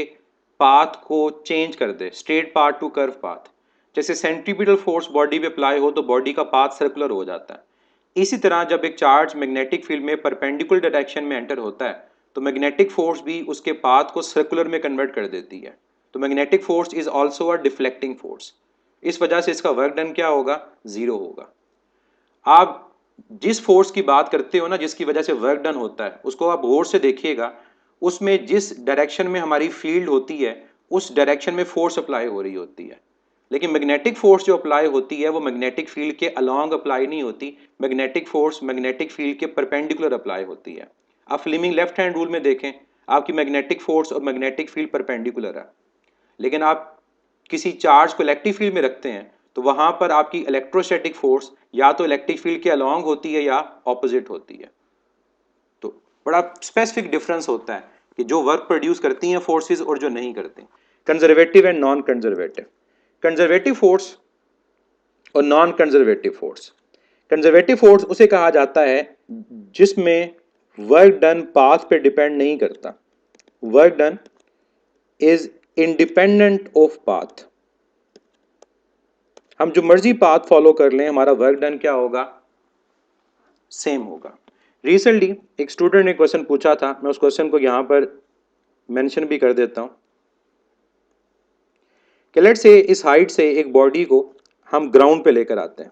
पाथ को चेंज कर दे, straight path to curve path. जैसे सेंट्रीपिटल फोर्स बॉडी पे अप्लाई हो तो बॉडी का पाथ सर्कुलर हो जाता है। इसी तरह जब एक चार्ज मैग्नेटिक फील्ड में परपेंडिकुलर डायरेक्शन में एंटर होता है तो मैग्नेटिक फोर्स भी उसके पाथ को सर्कुलर में कन्वर्ट कर देती है। तो magnetic force is also a deflecting force. इस वजह से इसका वर्क डन क्या होगा, जीरो होगा। आप जिस फोर्स की बात करते हो ना, जिसकी वजह से वर्क डन होता है, उसको आप गौर से देखिएगा, उसमें जिस डायरेक्शन में हमारी फील्ड होती है उस डायरेक्शन में फोर्स अप्लाई हो रही होती है। लेकिन मैग्नेटिक फोर्स जो अप्लाई होती है वो मैग्नेटिक फील्ड के अलोंग अप्लाई नहीं होती, मैग्नेटिक फोर्स मैग्नेटिक फील्ड के परपेंडिकुलर अप्लाई होती है। आप फ्लेमिंग लेफ्ट हैंड रूल में देखें, आपकी मैग्नेटिक फोर्स और मैग्नेटिक फील्ड परपेंडिकुलर है, लेकिन आप किसी चार्ज को इलेक्ट्रिक फील्ड में रखते हैं तो वहां पर आपकी इलेक्ट्रोस्टैटिक फोर्स या तो इलेक्ट्रिक फील्ड के अलोंग होती है या ऑपोजिट होती है। तो बड़ा स्पेसिफिक डिफरेंस होता है कि जो वर्क प्रोड्यूस करती हैं फोर्सेस और जो नहीं करती। Conservative and non conservative. Conservative force और non conservative force. Conservative force उसे कहा जाता है जिसमें वर्क डन पाथ पे डिपेंड नहीं करता। Work done is independent of path. हम जो मर्जी पाथ फॉलो कर लें, हमारा वर्क डन क्या होगा, सेम होगा। रिसेंटली एक स्टूडेंट ने क्वेश्चन पूछा था, मैं उस क्वेश्चन को यहां पर मेंशन भी कर देता हूं कि लेट से इस हाइट से एक बॉडी को हम ग्राउंड पे लेकर आते हैं,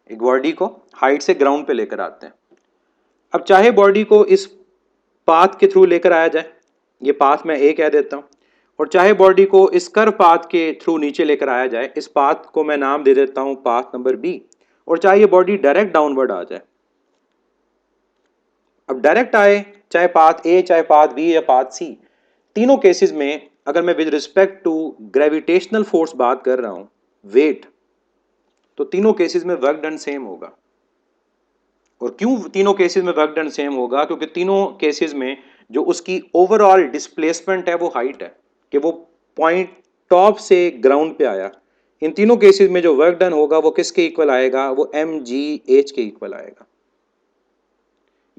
एक बॉडी को हाइट से ग्राउंड पे लेकर आते हैं। अब चाहे बॉडी को इस पाथ के थ्रू लेकर आया जाए, ये पाथ मैं ए कह देता हूं, और चाहे बॉडी को इस कर्व पाथ के थ्रू नीचे लेकर आया जाए, इस पाथ को मैं नाम दे देता हूं पाथ नंबर बी, और चाहे ये बॉडी डायरेक्ट डाउनवर्ड आ जाए। अब डायरेक्ट आए, चाहे पाथ ए, चाहे पाथ बी या पाथ सी, तीनों केसेस में अगर मैं with respect to gravitational force बात कर रहा हूं, वेट, तो तीनों केसेस में वर्क डन सेम होगा। और क्यों तीनों केसेस में वर्क डन सेम होगा, क्योंकि तीनों केसेस में जो उसकी ओवरऑल डिस्प्लेसमेंट है वो हाइट है, कि वो पॉइंट टॉप से ग्राउंड पे आया। इन तीनों केसेस में जो वर्क डन होगा वो किसके इक्वल आएगा, वो mgh के इक्वल आएगा।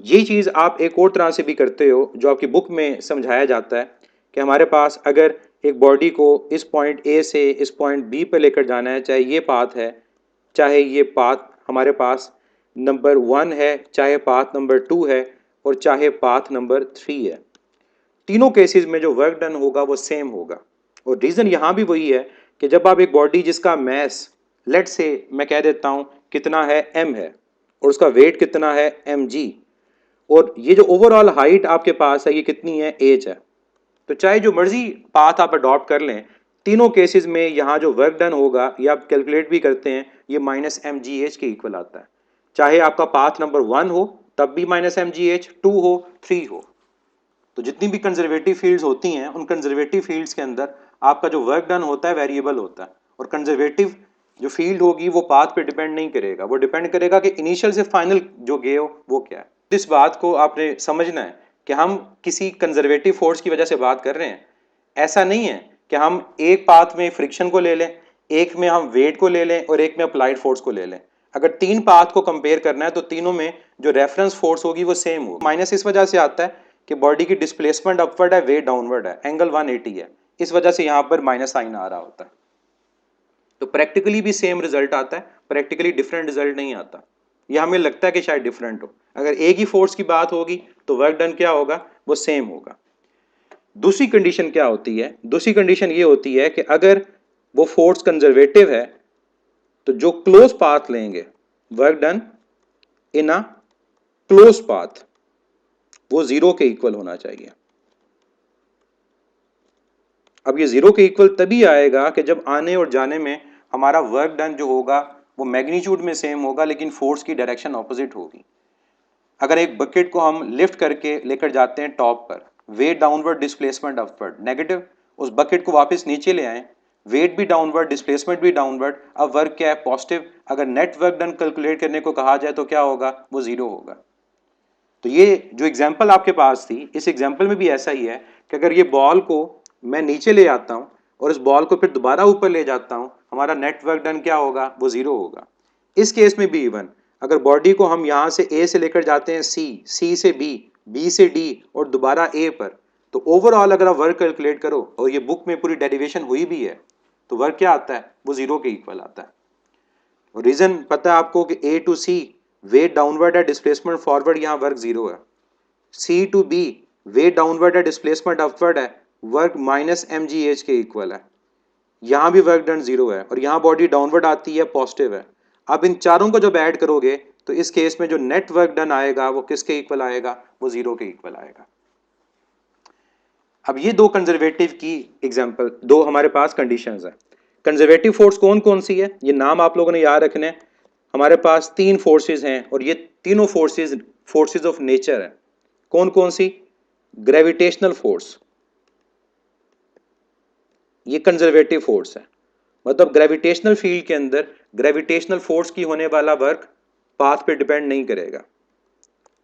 ये चीज आप एक और तरह से भी करते हो, जो आपकी बुक में समझाया जाता है कि हमारे पास अगर एक बॉडी को इस पॉइंट ए से इस पॉइंट बी पे लेकर जाना है, चाहे ये पाथ है, चाहे ये पाथ हमारे पास नंबर 1 है, चाहे पाथ नंबर 2 है, और चाहे पाथ नंबर 3 है, तीनों केसेस में जो वर्क डन होगा वो सेम होगा। और रीजन यहां भी वही है कि जब आप एक बॉडी जिसका मैस लेट से मैं कह देता हूं कितना है, m है, और उसका वेट कितना है, mg, और ये जो ओवरऑल हाइट आपके पास है ये कितनी है, एच है, तो चाहे जो मर्जी पाथ आप अडॉप्ट कर लें, तीनों केसेस में यहाँ जो वर्क डन होगा, ये आप कैलकुलेट भी करते हैं, ये -mgh के इक्वल आता है। चाहे आपका पाथ नंबर 1 हो तब भी -mgh, 2 हो, 3 हो। तो जितनी भी कंजर्वेटिव फील्ड्स होती हैं, उन कंजर्वेटिव फील्ड्स के अंदर आपका जो वर्क डन होता है वेरिएबल होता है, और कंजर्वेटिव जो फील्ड होगी वो पाथ पे डिपेंड नहीं करेगा, वो डिपेंड करेगा कि इनिशियल से फाइनल जो गए हो वो क्या है। इस बात को आपने समझना है कि हम किसी कंजर्वेटिव फोर्स की वजह से बात कर रहे हैं। ऐसा नहीं है कि हम एक पाथ में फ्रिक्शन को ले लें, एक में हम वेट को ले लें और एक में अप्लाइड फोर्स को ले लें। अगर तीन पाथ को कंपेयर करना है तो तीनों में जो रेफरेंस फोर्स होगी वो सेम होगी। माइनस इस वजह से आता है कि बॉडी की डिस्प्लेसमेंट अपवर्ड है, वेट डाउनवर्ड है, एंगल 180 है, इस वजह से यहां पर माइनस साइन आ रहा होता है। तो प्रैक्टिकली भी सेम रिजल्ट आता है, प्रैक्टिकली डिफरेंट रिजल्ट नहीं आता। यह हमें लगता है कि शायद डिफरेंट हो। अगर एक ही फोर्स की बात होगी तो वर्क डन क्या होगा, वो सेम होगा। दूसरी कंडीशन क्या होती है, दूसरी कंडीशन ये होती है कि अगर वो फोर्स कंजर्वेटिव है तो जो क्लोज पाथ लेंगे, work done in a close path, वो जीरो के इक्वल होना चाहिए। अब ये जीरो के इक्वल तभी आएगा कि जब आने और जाने में हमारा वर्क डन जो होगा वो मैग्नीट्यूड में सेम होगा, लेकिन फोर्स की डायरेक्शन ऑपोजिट होगी। अगर एक बकेट को हम लिफ्ट करके लेकर जाते हैं टॉप पर, weight downward displacement upward, negative, उस बकेट को वापस नीचे ले आए, वेट भी डाउनवर्ड डिस्प्लेसमेंट भी डाउनवर्ड, अब वर्क क्या है, पॉजिटिव। अगर नेट वर्क डन कैलकुलेट करने को कहा जाए तो क्या होगा, वो जीरो होगा। तो ये जो एग्जांपल आपके पास थी, इस एग्जांपल में भी ऐसा ही है कि अगर ये बॉल को मैं नीचे ले आता हूं और इस बॉल को फिर दोबारा ऊपर ले जाता हूं, हमारा नेट वर्क डन क्या होगा, वो जीरो होगा। इस केस में भी इवन अगर बॉडी को हम यहां से ए से लेकर जाते हैं सी, सी से बी, बी से डी और दोबारा ए पर, तो ओवरऑल अगर आप वर्क कैलकुलेट करो, और ये बुक में पूरी डेरिवेशन हुई भी है, तो वर्क क्या आता है, वो जीरो के इक्वल आता है। और रीजन पता है आपको कि A to C weight downward है, डिस्प्लेसमेंट फॉरवर्ड, यहाँ वर्क जीरो है। C to B weight downward है, डिस्प्लेसमेंट अपवर्ड है, work minus M G H के इक्वल है। यहाँ भी वर्क डन जीरो है, और यहाँ बॉडी डाउनवर्ड आती है, पॉजिटिव है। अब इन चारों को जब ऐड करोगे तो इस केस में जो नेट वर्क डन आएगा वो किसके इक्वल आएगा, वो जीरो के इक्वल आएगा। अब ये दो कंजर्वेटिव की एग्जांपल, दो हमारे पास कंडीशंस है। कंजर्वेटिव फोर्स कौन कौन सी है, ये नाम आप लोगों ने याद रखने हैं। हमारे पास तीन फोर्सेस हैं, और ये तीनों फोर्सेस ऑफ नेचर है। कौन कौन सी, ग्रेविटेशनल फोर्स, ये कंजर्वेटिव फोर्स है, मतलब ग्रेविटेशनल फील्ड के अंदर ग्रेविटेशनल फोर्स की होने वाला वर्क पाथ पे डिपेंड नहीं करेगा।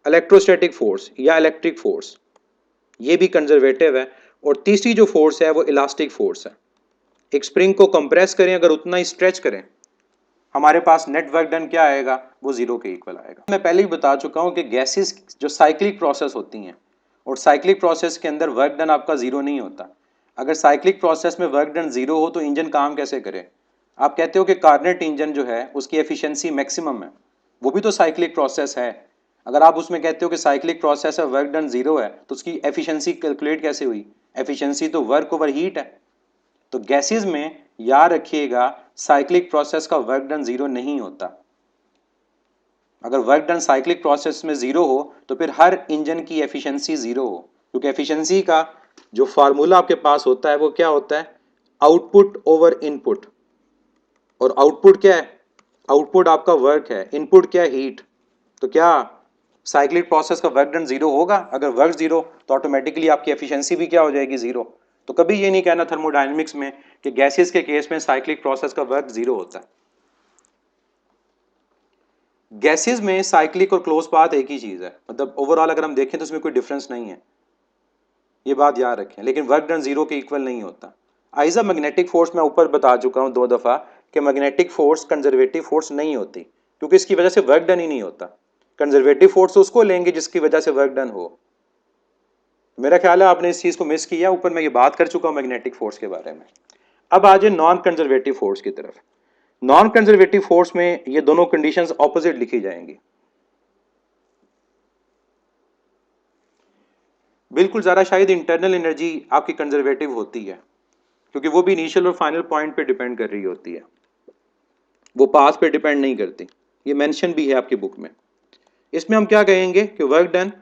इलेक्ट्रोस्टैटिक फोर्स या इलेक्ट्रिक फोर्स, ये भी कंजर्वेटिव है। और तीसरी जो फोर्स है वो इलास्टिक फोर्स है। एक स्प्रिंग को कंप्रेस करें, अगर उतना ही स्ट्रेच करें, हमारे पास नेट वर्क डन क्या आएगा, वो जीरो के इक्वल आएगा। मैं पहले ही बता चुका हूं कि गैसेस जो साइक्लिक प्रोसेस होती हैं, और साइक्लिक प्रोसेस के अंदर वर्क डन आपका जीरो नहीं होता। अगर साइक्लिक प्रोसेस में वर्क डन जीरो हो तो इंजन काम कैसे करे। आप कहते हो कि कार्नेट इंजन जो है उसकी एफिशिएंसी मैक्सिमम है, वो भी तो साइक्लिक प्रोसेस है। अगर आप उसमें कहते हो कि साइक्लिक प्रोसेस है, वर्क डन जीरो है, तो उसकी एफिशिएंसी कैलकुलेट कैसे हुई, एफिशिएंसी तो वर्क ओवर हीट है। तो गैसेस में याद रखिएगा साइक्लिक प्रोसेस का वर्क डन जीरो नहीं होता। अगर वर्क डन साइक्लिक प्रोसेस में जीरो हो तो फिर हर इंजन की एफिशिएंसी जीरो हो, क्योंकि एफिशिएंसी का जो फार्मूला आपके पास होता है वो क्या होता है, आउटपुट ओवर इनपुट। और आउटपुट क्या है, आउटपुट आपका वर्क है, इनपुट क्या है, हीट। तो क्या साइक्लिक प्रोसेस का वर्क डन जीरो होगा, अगर वर्क जीरो तो ऑटोमेटिकली आपकी एफिशिएंसी भी क्या हो जाएगी, जीरो। तो कभी ये नहीं कहना थर्मोडायनेमिक्स में कि गैसेस के केस में साइक्लिक प्रोसेस का वर्क जीरो होता है। गैसेस में साइक्लिक और क्लोज पाथ एक ही चीज है, मतलब ओवरऑल अगर हम देखें तो उसमें कोई डिफरेंस नहीं है, ये बात याद रखें। लेकिन वर्क डन जीरो के इक्वल नहीं होता। आइजा मैग्नेटिक फोर्स मैं ऊपर बता चुका हूं दो दफा कि मैग्नेटिक फोर्स कंजर्वेटिव फोर्स नहीं होती, क्योंकि इसकी वजह से वर्क डन ही नहीं होता। कंजर्वेटिव फोर्स उसको लेंगे जिसकी वजह से वर्क डन हो। मेरा ख्याल है आपने इस चीज को मिस किया, ऊपर मैं ये बात कर चुका हूं मैग्नेटिक फोर्स के बारे में। अब आ जाए नॉन कंजर्वेटिव फोर्स की तरफ। नॉन कंजर्वेटिव फोर्स में ये दोनों कंडीशंस ऑपोजिट लिखी जाएंगी। बिल्कुल, ज़रा शायद इंटरनल एनर्जी आपकी कंजर्वेटिव होती है, क्योंकि वो भी इनिशियल और फाइनल पॉइंट पे डिपेंड कर रही होती है, वो पाथ पे डिपेंड नहीं करती। ये मेंशन भी है आपकी बुक में। इसमें हम क्या कहेंगे कि work done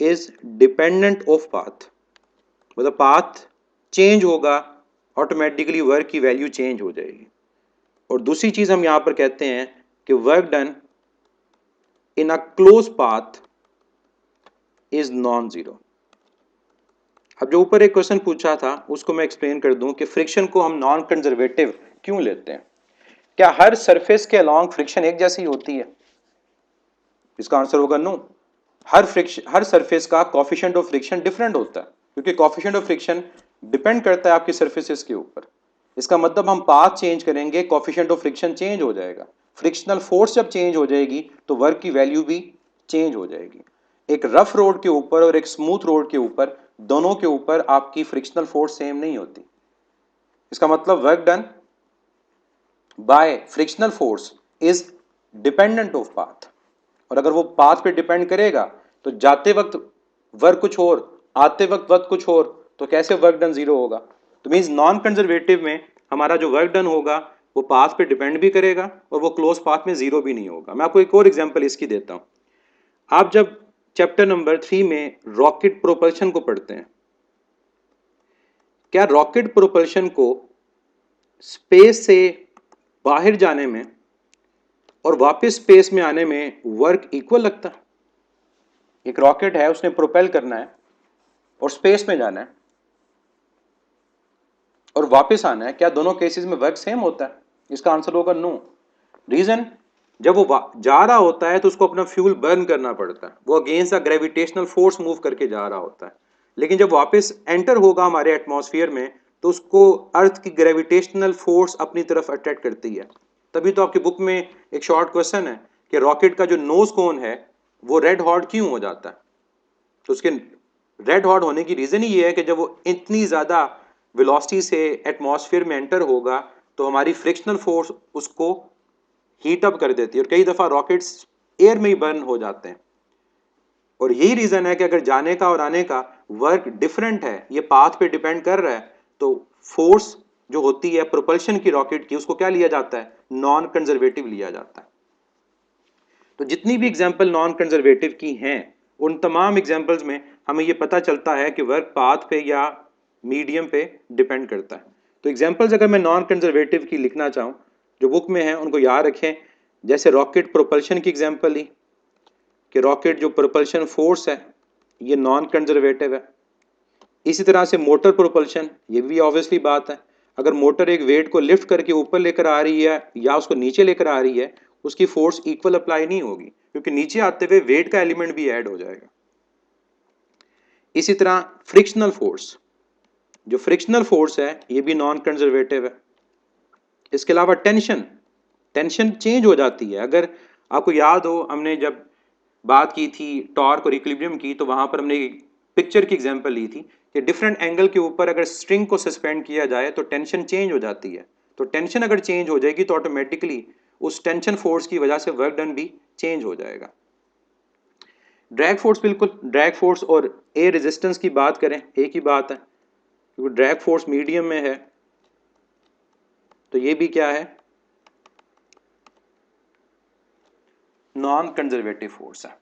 is dependent of path, मतलब पाथ चेंज होगा, ऑटोमेटिकली वर्क की वैल्यू चेंज हो जाएगी। और दूसरी चीज हम यहां पर कहते हैं कि work done in a close path is non zero. अब जो ऊपर एक क्वेश्चन पूछा था उसको मैं एक्सप्लेन कर दूं कि फ्रिक्शन को हम नॉन कंजर्वेटिव क्यों लेते हैं। क्या हर सरफेस के अलोंग फ्रिक्शन एक जैसी होती है, इसका आंसर होगा नो। हर सरफेस का कोफिशिएंट ऑफ फ्रिक्शन डिफरेंट होता है, क्योंकि कोफिशिएंट ऑफ फ्रिक्शन डिपेंड करता है आपकी सरफेसेस के ऊपर। इसका मतलब हम पाथ चेंज करेंगे, कोफिशिएंट ऑफ फ्रिक्शन चेंज हो जाएगा। फ्रिक्शनल फोर्स जब चेंज हो जाएगी तो वर्क की वैल्यू भी चेंज हो जाएगी। एक रफ रोड के ऊपर और एक स्मूथ रोड के ऊपर, दोनों के ऊपर आपकी फ्रिक्शनल फोर्स सेम नहीं होती। इसका मतलब work done by frictional force is dependent of path. और अगर वो पाथ पे डिपेंड करेगा तो जाते वक्त वर्क कुछ और, आते वक्त वर्क कुछ और, तो कैसे वर्क डन जीरो होगा। तो मीन्स नॉन कंजर्वेटिव में हमारा जो वर्क डन होगा वो पाथ पे डिपेंड भी करेगा और वो क्लोज पाथ में जीरो भी नहीं होगा। मैं आपको एक और एग्जांपल इसकी देता हूं। आप जब चैप्टर नंबर 3 में रॉकेट प्रोपल्शन को पढ़ते हैं, क्या रॉकेट प्रोपल्शन को स्पेस से बाहर जाने में और वापस स्पेस में आने में वर्क इक्वल लगता है। एक रॉकेट है, उसने प्रोपेल करना है और स्पेस में जाना है और वापस आना है, क्या दोनों केसेस में वर्क सेम होता है? इसका आंसर होगा नो। रीजन, जब वो जा रहा होता है तो उसको अपना फ्यूल बर्न करना पड़ता है, वो against the gravitational force move करके जा रहा होता है। लेकिन जब वापस एंटर होगा हमारे एटमॉस्फेयर में तो उसको अर्थ की ग्रेविटेशनल फोर्स अपनी तरफ अट्रैक्ट करती है। तभी तो आपकी बुक में एक शॉर्ट क्वेश्चन है कि रॉकेट का जो नोज कोन है वो रेड हॉट क्यों हो जाता है। तो उसके रेड हॉट होने की रीज़न ही ये है कि जब वो इतनी ज़्यादा वेलोसिटी से एटमॉस्फेयर में एंटर होगा तो हमारी फ्रिक्शनल फोर्स उसको हीट अप कर देती है और कई दफ़ा रॉकेट्स एयर में ही बर्न हो जाते हैं। और यही रीज़न है कि अगर जाने का और आने का वर्क डिफरेंट है, ये पाथ पे डिपेंड कर रहा है, तो फोर्स जो होती है प्रोपल्शन की रॉकेट की उसको क्या लिया जाता है, नॉन कंजर्वेटिव लिया जाता है। तो जितनी भी एग्जांपल नॉन कंजर्वेटिव की हैं उन तमाम एग्जांपल्स में हमें ये पता चलता है कि वर्क पाथ पे या मीडियम पे डिपेंड करता है। तो एग्जांपल्स अगर मैं नॉन कंजर्वेटिव की लिखना चाहूँ जो बुक में है उनको याद रखें। जैसे रॉकेट प्रोपल्शन की एग्जांपल ली कि रॉकेट जो प्रोपल्शन फोर्स है ये नॉन कंजर्वेटिव है। इसी तरह से मोटर प्रोपल्शन, ये भी ऑब्वियसली बात है, अगर मोटर एक वेट को लिफ्ट करके ऊपर लेकर आ रही है या उसको नीचे लेकर आ रही है उसकी फोर्स इक्वल अप्लाई नहीं होगी क्योंकि नीचे आते हुए वेट का एलिमेंट भी ऐड हो जाएगा। इसी तरह फ्रिक्शनल फोर्स, जो फ्रिक्शनल फोर्स है ये भी नॉन कंजर्वेटिव है। इसके अलावा टेंशन, टेंशन चेंज हो जाती है। अगर आपको याद हो हमने जब बात की थी टॉर्क और इक्विलिब्रियम की तो वहां पर हमने एक पिक्चर की एग्जांपल ली थी कि डिफरेंट एंगल के ऊपर अगर स्ट्रिंग को सस्पेंड किया जाए तो टेंशन चेंज हो जाती है। तो टेंशन अगर चेंज हो जाएगी तो ऑटोमेटिकली उस टेंशन फोर्स की वजह से वर्क डन भी चेंज हो जाएगा। ड्रैग फोर्स, बिल्कुल ड्रैग फोर्स और एयर रेजिस्टेंस की बात करें एक ही बात है क्योंकि ड्रैग फोर्स मीडियम में है तो ये भी क्या है, नॉन कंजर्वेटिव फोर्स है।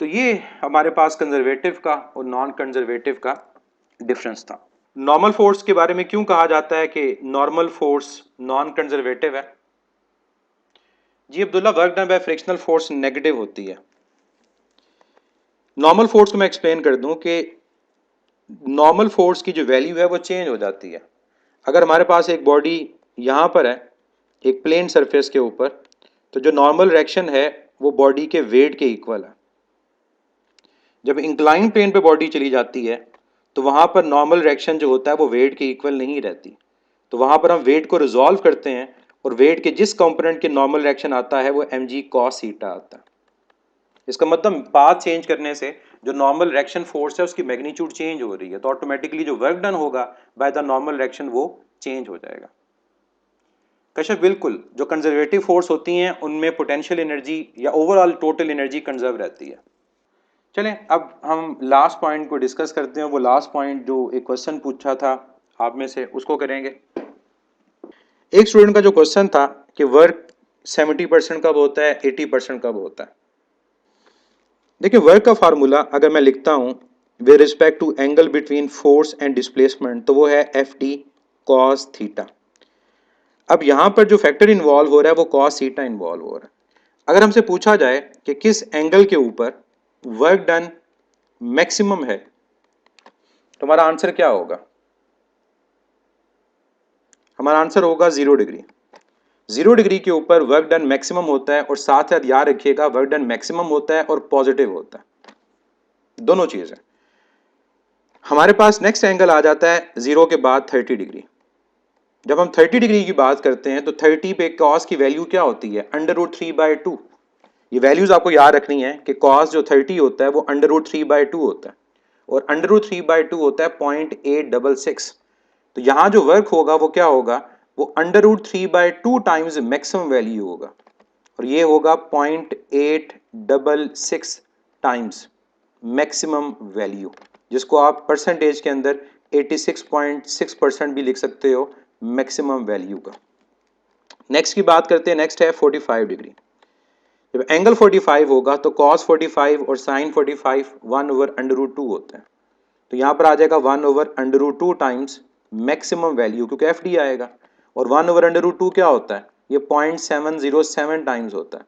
तो ये हमारे पास कंजर्वेटिव का और नॉन कंजर्वेटिव का डिफरेंस था। नॉर्मल फोर्स के बारे में क्यों कहा जाता है कि नॉर्मल फोर्स नॉन कंजर्वेटिव है? जी Abdullah, work done by frictional force negative होती है। नॉर्मल फोर्स को मैं एक्सप्लेन कर दूं कि नॉर्मल फोर्स की जो वैल्यू है वो चेंज हो जाती है। अगर हमारे पास एक बॉडी यहाँ पर है एक प्लेन सरफेस के ऊपर, तो जो नॉर्मल रिएक्शन है वो बॉडी के वेट के इक्वल है। जब इंक्लाइन प्लेन पे बॉडी चली जाती है तो वहां पर नॉर्मल रिएक्शन जो होता है वो वेट के इक्वल नहीं रहती। तो वहां पर हम वेट को रिजॉल्व करते हैं और वेट के जिस कंपोनेंट के नॉर्मल रिएक्शन आता है वो mg cos थीटा आता है। इसका मतलब पाथ चेंज करने से जो नॉर्मल रिएक्शन फोर्स है उसकी मैग्नीट्यूड चेंज हो रही है तो ऑटोमेटिकली जो वर्क डन होगा बाय द नॉर्मल रिएक्शन वो चेंज हो जाएगा। कश्यप, बिल्कुल जो कंजर्वेटिव फोर्स होती हैं उनमें पोटेंशियल एनर्जी या ओवरऑल टोटल एनर्जी कंजर्व रहती है। चलें अब हम लास्ट पॉइंट को डिस्कस करते हैं। वो लास्ट पॉइंट जो एक क्वेश्चन पूछा था आप में से उसको करेंगे। एक स्टूडेंट का जो क्वेश्चन था कि वर्क 70% कब होता है 80% कब होता है। देखिए वर्क का फार्मूला अगर मैं लिखता हूं with respect to angle between force and displacement तो वो है एफ डी कॉस थीटा। अब यहां पर जो फैक्टर इन्वॉल्व हो रहा है वो कॉस थीटा इन्वॉल्व हो रहा है। अगर हमसे पूछा जाए कि किस एंगल के ऊपर वर्क डन मैक्सिमम है तो हमारा आंसर क्या होगा? हमारा आंसर होगा 0 डिग्री। 0 डिग्री के ऊपर वर्क डन मैक्सिमम होता है और साथ साथ याद रखिएगा वर्क डन मैक्सिमम होता है और पॉजिटिव होता है, दोनों चीजें। हमारे पास नेक्स्ट एंगल आ जाता है 0 के बाद 30 डिग्री। जब हम 30 डिग्री की बात करते हैं तो 30 पे कॉस की वैल्यू क्या होती है, √3/2। ये वैल्यूज आपको याद रखनी है कि कॉस जो 30 होता है वो √3/2 होता है और √3/2 होता है 0.866। तो यहां जो वर्क होगा वो क्या होगा, वो √3/2 टाइम्स मैक्सिमम वैल्यू होगा और ये होगा 0.866 टाइम्स मैक्सिमम वैल्यू, जिसको आप परसेंटेज के अंदर 86.6% भी लिख सकते हो मैक्सिमम वैल्यू का। नेक्स्ट की बात करते हैं, नेक्स्ट है 45 डिग्री। जब एंगल 45 होगा तो cos 45 और sin 45 1/√2 होता है। तो यहाँ पर आ जाएगा 1/√2 टाइम्स मैक्सिमम वैल्यू क्योंकि एफ डी आएगा और 1/√2 क्या होता है, ये 0.707 टाइम्स होता है।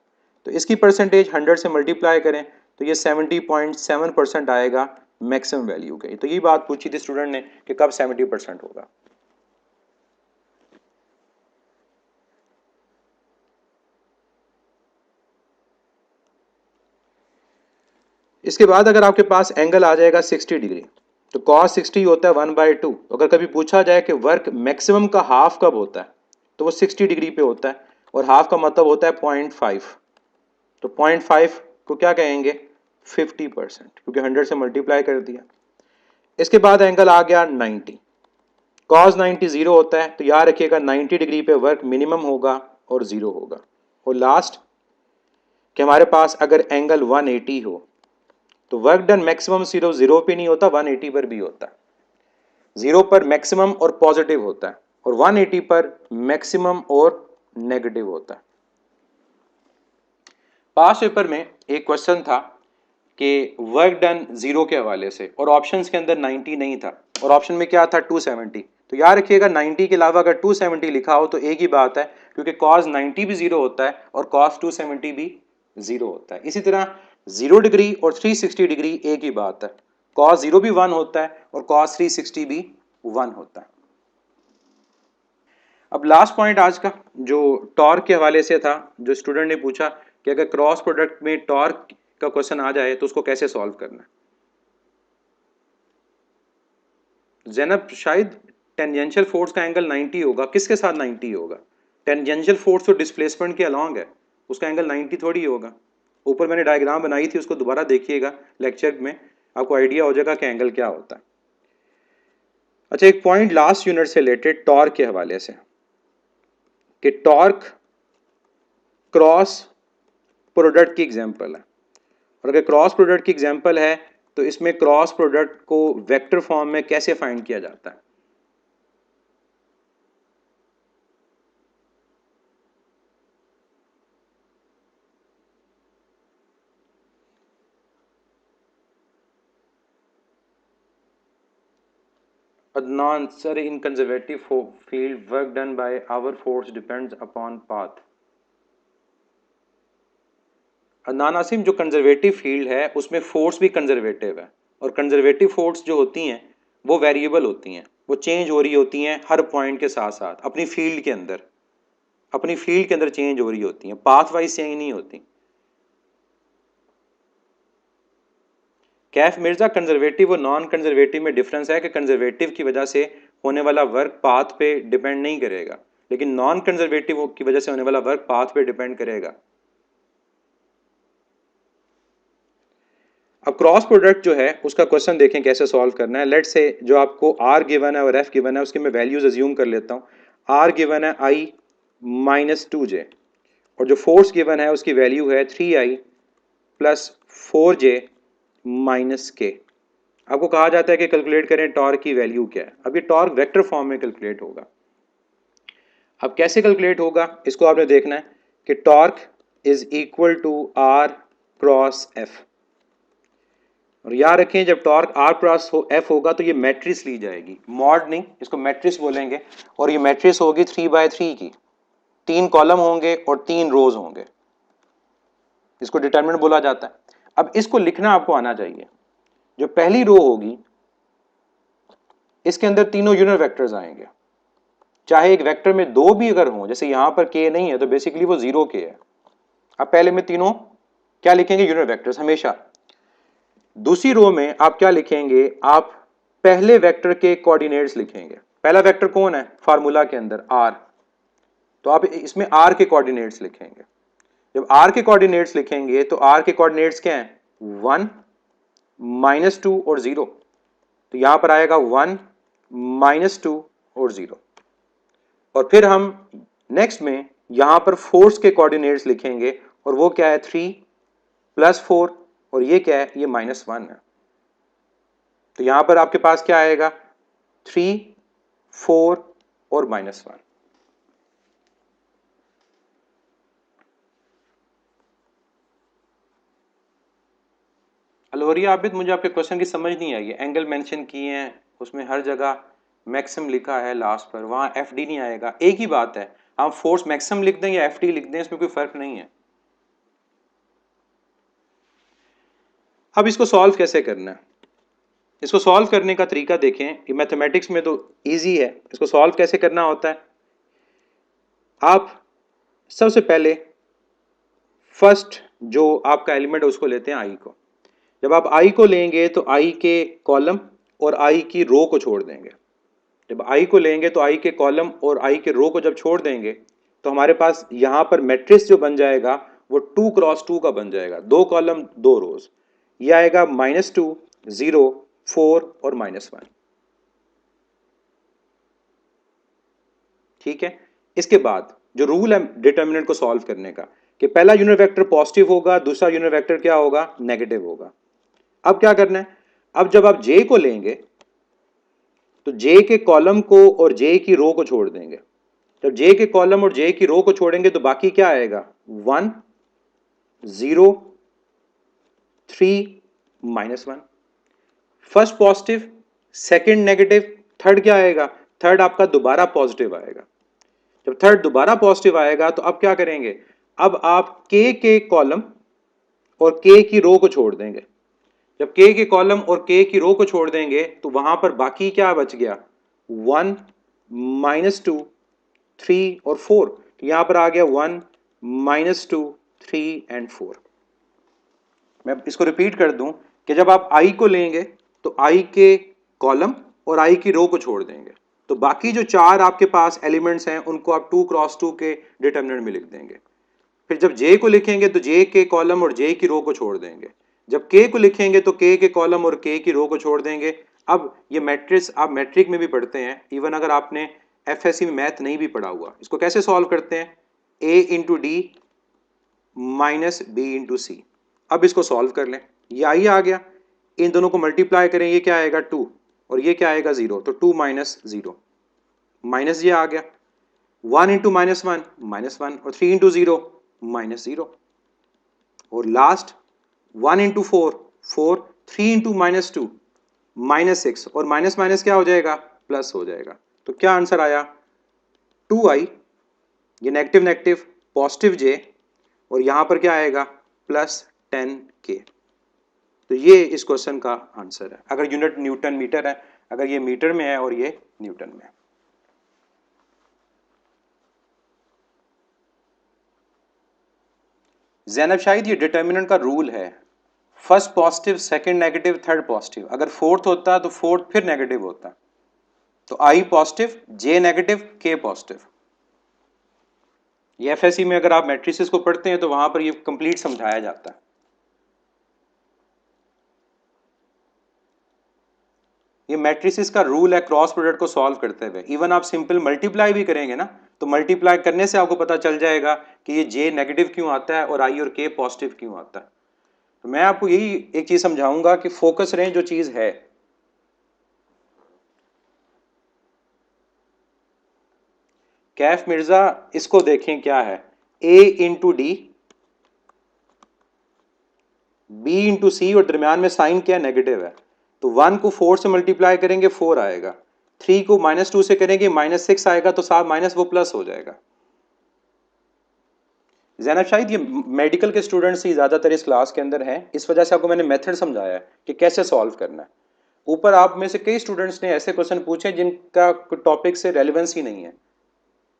तो इसकी परसेंटेज 100 से मल्टीप्लाई करें तो ये 70.7% आएगा मैक्सिमम वैल्यू के। तो ये बात पूछी थी स्टूडेंट ने कि कब 70% होगा। इसके बाद अगर आपके पास एंगल आ जाएगा 60 डिग्री तो cos 60 होता है 1/2। तो अगर कभी पूछा जाए कि वर्क मैक्सिमम का हाफ कब होता है तो वो 60 डिग्री पे होता है और हाफ का मतलब होता है 0.5। तो 0.5 को क्या कहेंगे, 50%, क्योंकि 100 से मल्टीप्लाई कर दिया। इसके बाद एंगल आ गया 90, cos 90 जीरो होता है, तो याद रखिएगा 90 डिग्री पे वर्क मिनिमम होगा और जीरो होगा। और लास्ट कि हमारे पास अगर एंगल 180 हो तो work done maximum zero zero पे नहीं होता, 180 पर भी होता है। जीरो पर मैक्सिमम और पॉजिटिव होता है और 180 पर मैक्सिमम और नेगेटिव होता है। पास्ट पेपर में एक क्वेश्चन था कि वर्क डन जीरो के हवाले से और ऑप्शंस के अंदर 90 नहीं था और ऑप्शन में क्या था 270। तो याद रखिएगा 90 के अलावा अगर 270 लिखा हो तो एक ही बात है, क्योंकि cos 90 भी जीरो होता है और cos 270 भी जीरो होता है। इसी तरह 0 डिग्री और 360 डिग्री एक ही बात है, cos 0 भी 1 होता है और cos 360 भी 1 होता है। अब लास्ट पॉइंट आज का जो टॉर्क के हवाले से था, जो स्टूडेंट ने पूछा कि अगर क्रॉस प्रोडक्ट में टॉर्क का क्वेश्चन आ जाए तो उसको कैसे सॉल्व करना है। जैनब, शायद टेंजेंशियल फोर्स का एंगल 90 होगा, किसके साथ 90 होगा? टेंजेंशियल फोर्स तो डिस्प्लेसमेंट के अलोंग है, उसका एंगल 90 थोड़ी होगा। ऊपर मैंने डायग्राम बनाई थी, उसको दोबारा देखिएगा लेक्चर में, आपको आइडिया हो जाएगा कि एंगल क्या होता है। अच्छा, एक पॉइंट लास्ट यूनिट से रिलेटेड टॉर्क के हवाले से कि टॉर्क क्रॉस प्रोडक्ट की एग्जांपल है, और अगर क्रॉस प्रोडक्ट की एग्जांपल है तो इसमें क्रॉस प्रोडक्ट को वेक्टर फॉर्म में कैसे फाइंड किया जाता है? Adnan sir, in conservative field, work done by our force depends upon path. Adnan Asim, जो कंजर्वेटिव फील्ड है उसमें फोर्स भी कंजर्वेटिव है, और कंजर्वेटिव फोर्स जो होती हैं वो वेरिएबल होती हैं, वो चेंज हो रही होती हैं हर पॉइंट के साथ साथ अपनी फील्ड के अंदर, अपनी फील्ड के अंदर चेंज हो रही होती हैं, पाथ वाइज चेंज नहीं होती। कैफ मिर्जा, कंजर्वेटिव और नॉन कंजर्वेटिव में डिफरेंस है कि कंजर्वेटिव की वजह से होने वाला वर्क पाथ पे डिपेंड नहीं करेगा, लेकिन नॉन कंजर्वेटिव की वजह से होने वाला वर्क पाथ पे डिपेंड करेगा। अब क्रॉस प्रोडक्ट जो है उसका क्वेश्चन देखें कैसे सॉल्व करना है। लेट से जो आपको आर गिवन है और एफ गिवन है उसकी मैं वैल्यूज अज्यूम कर लेता हूँ। आर गिवन है आई माइनस 2J और जो फोर्स गिवन है उसकी वैल्यू है 3I प्लस 4J माइनस के। आपको कहा जाता है कि कैलकुलेट करें टॉर्क की वैल्यू क्या है। अब ये टॉर्क वेक्टर फॉर्म में कैलकुलेट होगा। अब कैसे कैलकुलेट होगा इसको आपने देखना है कि torque is equal to R cross F, और याद रखें जब टॉर्क आर क्रॉस एफ होगा तो ये मैट्रिक्स ली जाएगी, मॉड नहीं, इसको मैट्रिक्स बोलेंगे, और ये मैट्रिक्स होगी 3/3 की, 3 कॉलम होंगे और 3 रोज होंगे, इसको डिटरमिनेंट बोला जाता है। अब इसको लिखना आपको आना चाहिए। जो पहली रो होगी इसके अंदर तीनों यूनिट वेक्टर्स आएंगे, चाहे एक वेक्टर में दो भी अगर हों, जैसे यहां पर के नहीं है तो बेसिकली वो 0 के है। अब पहले में तीनों क्या लिखेंगे? यूनिट वेक्टर्स हमेशा। दूसरी रो में आप क्या लिखेंगे? आप पहले वेक्टर के कोऑर्डिनेट्स लिखेंगे। पहला वेक्टर कौन है फार्मूला के अंदर? आर, तो आप इसमें आर के कोऑर्डिनेट्स लिखेंगे। जब आर के कोऑर्डिनेट्स लिखेंगे तो आर के कोऑर्डिनेट्स क्या हैं? 1 -2 और 0, तो यहां पर आएगा 1 -2 और 0। और फिर हम नेक्स्ट में यहां पर फोर्स के कोऑर्डिनेट्स लिखेंगे और वो क्या है? 3 + 4, और ये क्या है? ये -1 है। तो यहां पर आपके पास क्या आएगा? 3, 4 और -1। अलोरी आबिद, मुझे आपके क्वेश्चन की समझ नहीं आई है। एंगल मेंशन किए हैं उसमें हर जगह मैक्सिमम लिखा है लास्ट पर, वहां एफडी नहीं आएगा। एक ही बात है, हम फोर्स मैक्सिमम लिख दें या एफडी लिख दें, इसमें कोई फर्क नहीं है। अब इसको सॉल्व कैसे करना है? इसको सॉल्व करने का तरीका देखें, ये मैथमेटिक्स में तो इजी है। इसको सॉल्व कैसे करना होता है? आप सबसे पहले फर्स्ट जो आपका एलिमेंट है उसको लेते हैं, आई को। जब आप आई को लेंगे तो आई के कॉलम और आई की रो को छोड़ देंगे। जब आई को लेंगे तो आई के कॉलम और आई के रो को जब छोड़ देंगे तो हमारे पास यहां पर मैट्रिक्स जो बन जाएगा वो 2 × 2 का बन जाएगा, 2 कॉलम 2 रोज। ये आएगा -2, 0, 4 और -1। ठीक है। इसके बाद जो रूल है डिटर्मिनेंट को सॉल्व करने का कि पहला यूनिट वेक्टर पॉजिटिव होगा, दूसरा यूनिट वेक्टर क्या होगा, नेगेटिव होगा। अब क्या करना है, अब जब आप जे को लेंगे तो जे के कॉलम को और जे की रो को छोड़ देंगे। जब जे के कॉलम और जे की रो को छोड़ेंगे तो बाकी क्या आएगा, 1, 0, 3, -1। First positive, second negative, third क्या आएगा, थर्ड आपका दोबारा पॉजिटिव आएगा। जब थर्ड दोबारा पॉजिटिव आएगा तो अब क्या करेंगे, अब आप के कॉलम और के की रो को छोड़ देंगे। जब के के कॉलम और के की रो को छोड़ देंगे तो वहां पर बाकी क्या बच गया, 1, -2, 3 और 4। तो यहां पर आ गया 1, -2, 3 एंड 4। मैं इसको रिपीट कर दूं कि जब आप आई को लेंगे तो आई के कॉलम और आई की रो को छोड़ देंगे तो बाकी जो चार आपके पास एलिमेंट्स हैं उनको आप 2 क्रॉस 2 के डिटर्मिनेंट में लिख देंगे। फिर जब जे को लिखेंगे तो जे के कॉलम और जे की रो को छोड़ देंगे। जब के को लिखेंगे तो के कॉलम और के की रो को छोड़ देंगे। अब ये मैट्रिक्स आप मैट्रिक में भी पढ़ते हैं, इवन अगर आपने एफएससी में मैथ नहीं भी पढ़ा हुआ, इसको कैसे सॉल्व करते हैं, A into D minus B into C. अब इसको सॉल्व कर लें, ये आई आ गया, इन दोनों को मल्टीप्लाई करें, ये क्या आएगा 2 और ये क्या आएगा 0, तो 2 माइनस 0, माइनस ये आ गया, 1 इंटू -1 -1 और 3 इंटू 0 -0 और लास्ट 1 इंटू 4 4, 3 इंटू -2 -6 और माइनस माइनस क्या हो जाएगा, प्लस हो जाएगा। तो क्या आंसर आया, 2i, ये नेगेटिव नेगेटिव पॉजिटिव जे और यहां पर क्या आएगा +10k। तो ये इस क्वेश्चन का आंसर है, अगर यूनिट न्यूटन मीटर है, अगर ये मीटर में है और ये न्यूटन में है। ज़ैनब शाहिद, ये डिटर्मिनेंट का रूल है, first positive, second negative, third positive, अगर फोर्थ होता तो फोर्थ फिर नेगेटिव होता। तो आई पॉजिटिव, जे नेगेटिव, के पॉजिटिव। ये एफएससी में अगर आप मैट्रिसेस को पढ़ते हैं तो वहां पर ये कंप्लीट समझाया जाता है। ये मैट्रिसेस का रूल है क्रॉस प्रोडक्ट को सॉल्व करते हुए। इवन आप सिंपल मल्टीप्लाई भी करेंगे ना, तो मल्टीप्लाई करने से आपको पता चल जाएगा कि ये जे नेगेटिव क्यों आता है और आई और के पॉजिटिव क्यों आता है। तो मैं आपको यही एक चीज समझाऊंगा कि फोकस रेंज जो चीज है, कैफ मिर्जा, इसको देखें क्या है, ए इंटू डी, बी इंटू सी और दरमियान में साइन क्या है, नेगेटिव है। तो 1 को 4 से मल्टीप्लाई करेंगे 4 आएगा, 3 को -2 से करेंगे -6 आएगा, तो साथ माइनस वो प्लस हो जाएगा। ज़ैनब शायद ये मेडिकल के स्टूडेंट्स ही ज़्यादातर इस क्लास के अंदर हैं, इस वजह से आपको मैंने मेथड समझाया है कि कैसे सॉल्व करना है। ऊपर आप में से कई स्टूडेंट्स ने ऐसे क्वेश्चन पूछे जिनका टॉपिक से रेलिवेंस ही नहीं है,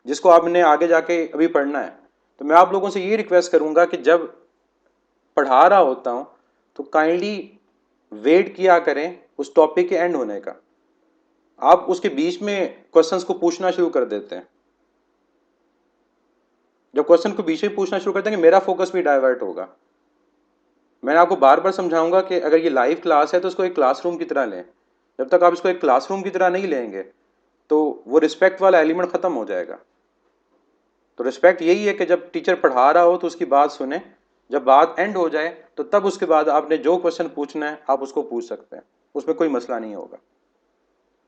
जिसको आपने आगे जाके अभी पढ़ना है। तो मैं आप लोगों से ये रिक्वेस्ट करूंगा कि जब पढ़ा रहा होता हूं तो काइंडली वेट किया करें उस टॉपिक के एंड होने का। आप उसके बीच में क्वेश्चंस को पूछना शुरू कर देते हैं। जब क्वेश्चन को बीच में पूछना शुरू करते हैं कि मेरा फोकस भी डाइवर्ट होगा। मैंने आपको बार बार समझाऊंगा कि अगर ये लाइव क्लास है तो इसको एक क्लासरूम की तरह लें। जब तक आप इसको एक क्लासरूम की तरह नहीं लेंगे तो वो रिस्पेक्ट वाला एलिमेंट खत्म हो जाएगा। तो रिस्पेक्ट यही है कि जब टीचर पढ़ा रहा हो तो उसकी बात सुने, जब बात एंड हो जाए तो तब उसके बाद आपने जो क्वेश्चन पूछना है आप उसको पूछ सकते हैं, उसमें कोई मसला नहीं होगा।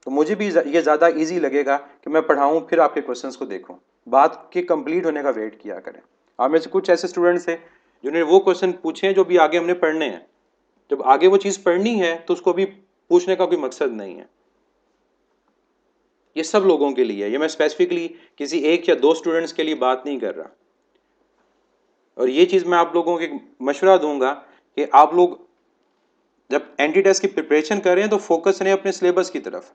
तो मुझे भी ये ज़्यादा इजी लगेगा कि मैं पढ़ाऊँ फिर आपके क्वेश्चंस को देखूँ, बात के कंप्लीट होने का वेट किया करें। आप में से कुछ ऐसे स्टूडेंट्स हैं जिन्होंने वो क्वेश्चन पूछे हैं जो भी आगे हमने पढ़ने हैं। जब आगे वो चीज़ पढ़नी है तो उसको भी पूछने का कोई मकसद नहीं है। ये सब लोगों के लिए, ये मैं स्पेसिफिकली किसी एक या दो स्टूडेंट्स के लिए बात नहीं कर रहा। और ये चीज़ मैं आप लोगों को मशवरा दूंगा कि आप लोग जब एंटी टेस्ट की प्रिपरेशन कर रहे हैं तो फोकस करें अपने सिलेबस की तरफ।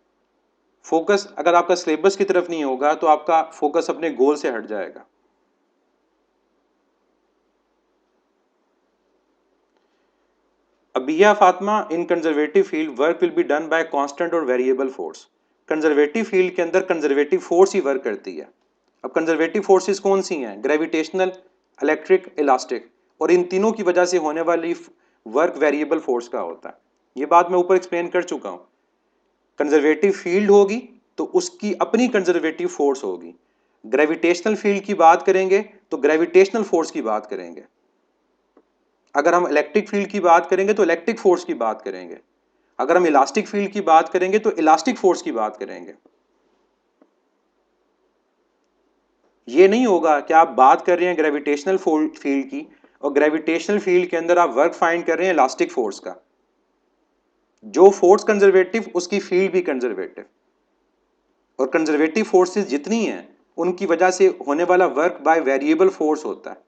फोकस अगर आपका सिलेबस की तरफ नहीं होगा तो आपका फोकस अपने गोल से हट जाएगा। Abiya Fatima, in conservative field work will be done by constant और वेरिएबल फोर्स। कंजर्वेटिव फील्ड के अंदर कंजर्वेटिव फोर्स ही वर्क करती है। अब कंजर्वेटिव फोर्सेस कौन सी हैं, ग्रेविटेशनल, इलेक्ट्रिक, इलास्टिक, और इन तीनों की वजह से होने वाली वर्क वेरिएबल फोर्स का होता है। ये बात मैं ऊपर एक्सप्लेन कर चुका हूं। कंजर्वेटिव फील्ड होगी तो उसकी अपनी कंजर्वेटिव फोर्स होगी। ग्रेविटेशनल फील्ड की बात करेंगे तो ग्रेविटेशनल फोर्स की बात करेंगे। अगर हम इलेक्ट्रिक फील्ड की बात करेंगे तो इलेक्ट्रिक फोर्स की बात करेंगे। अगर हम इलास्टिक फील्ड की बात करेंगे तो इलास्टिक फोर्स की बात करेंगे। ये नहीं होगा कि आप बात कर रहे हैं ग्रेविटेशनल फील्ड की और ग्रेविटेशनल फील्ड के अंदर आप वर्क फाइंड कर रहे हैं इलास्टिक फोर्स का। जो फोर्स कंजर्वेटिव उसकी फील्ड भी कंजर्वेटिव, और कंजर्वेटिव फोर्सेस जितनी हैं उनकी वजह से होने वाला वर्क बाय वेरिएबल फोर्स होता है।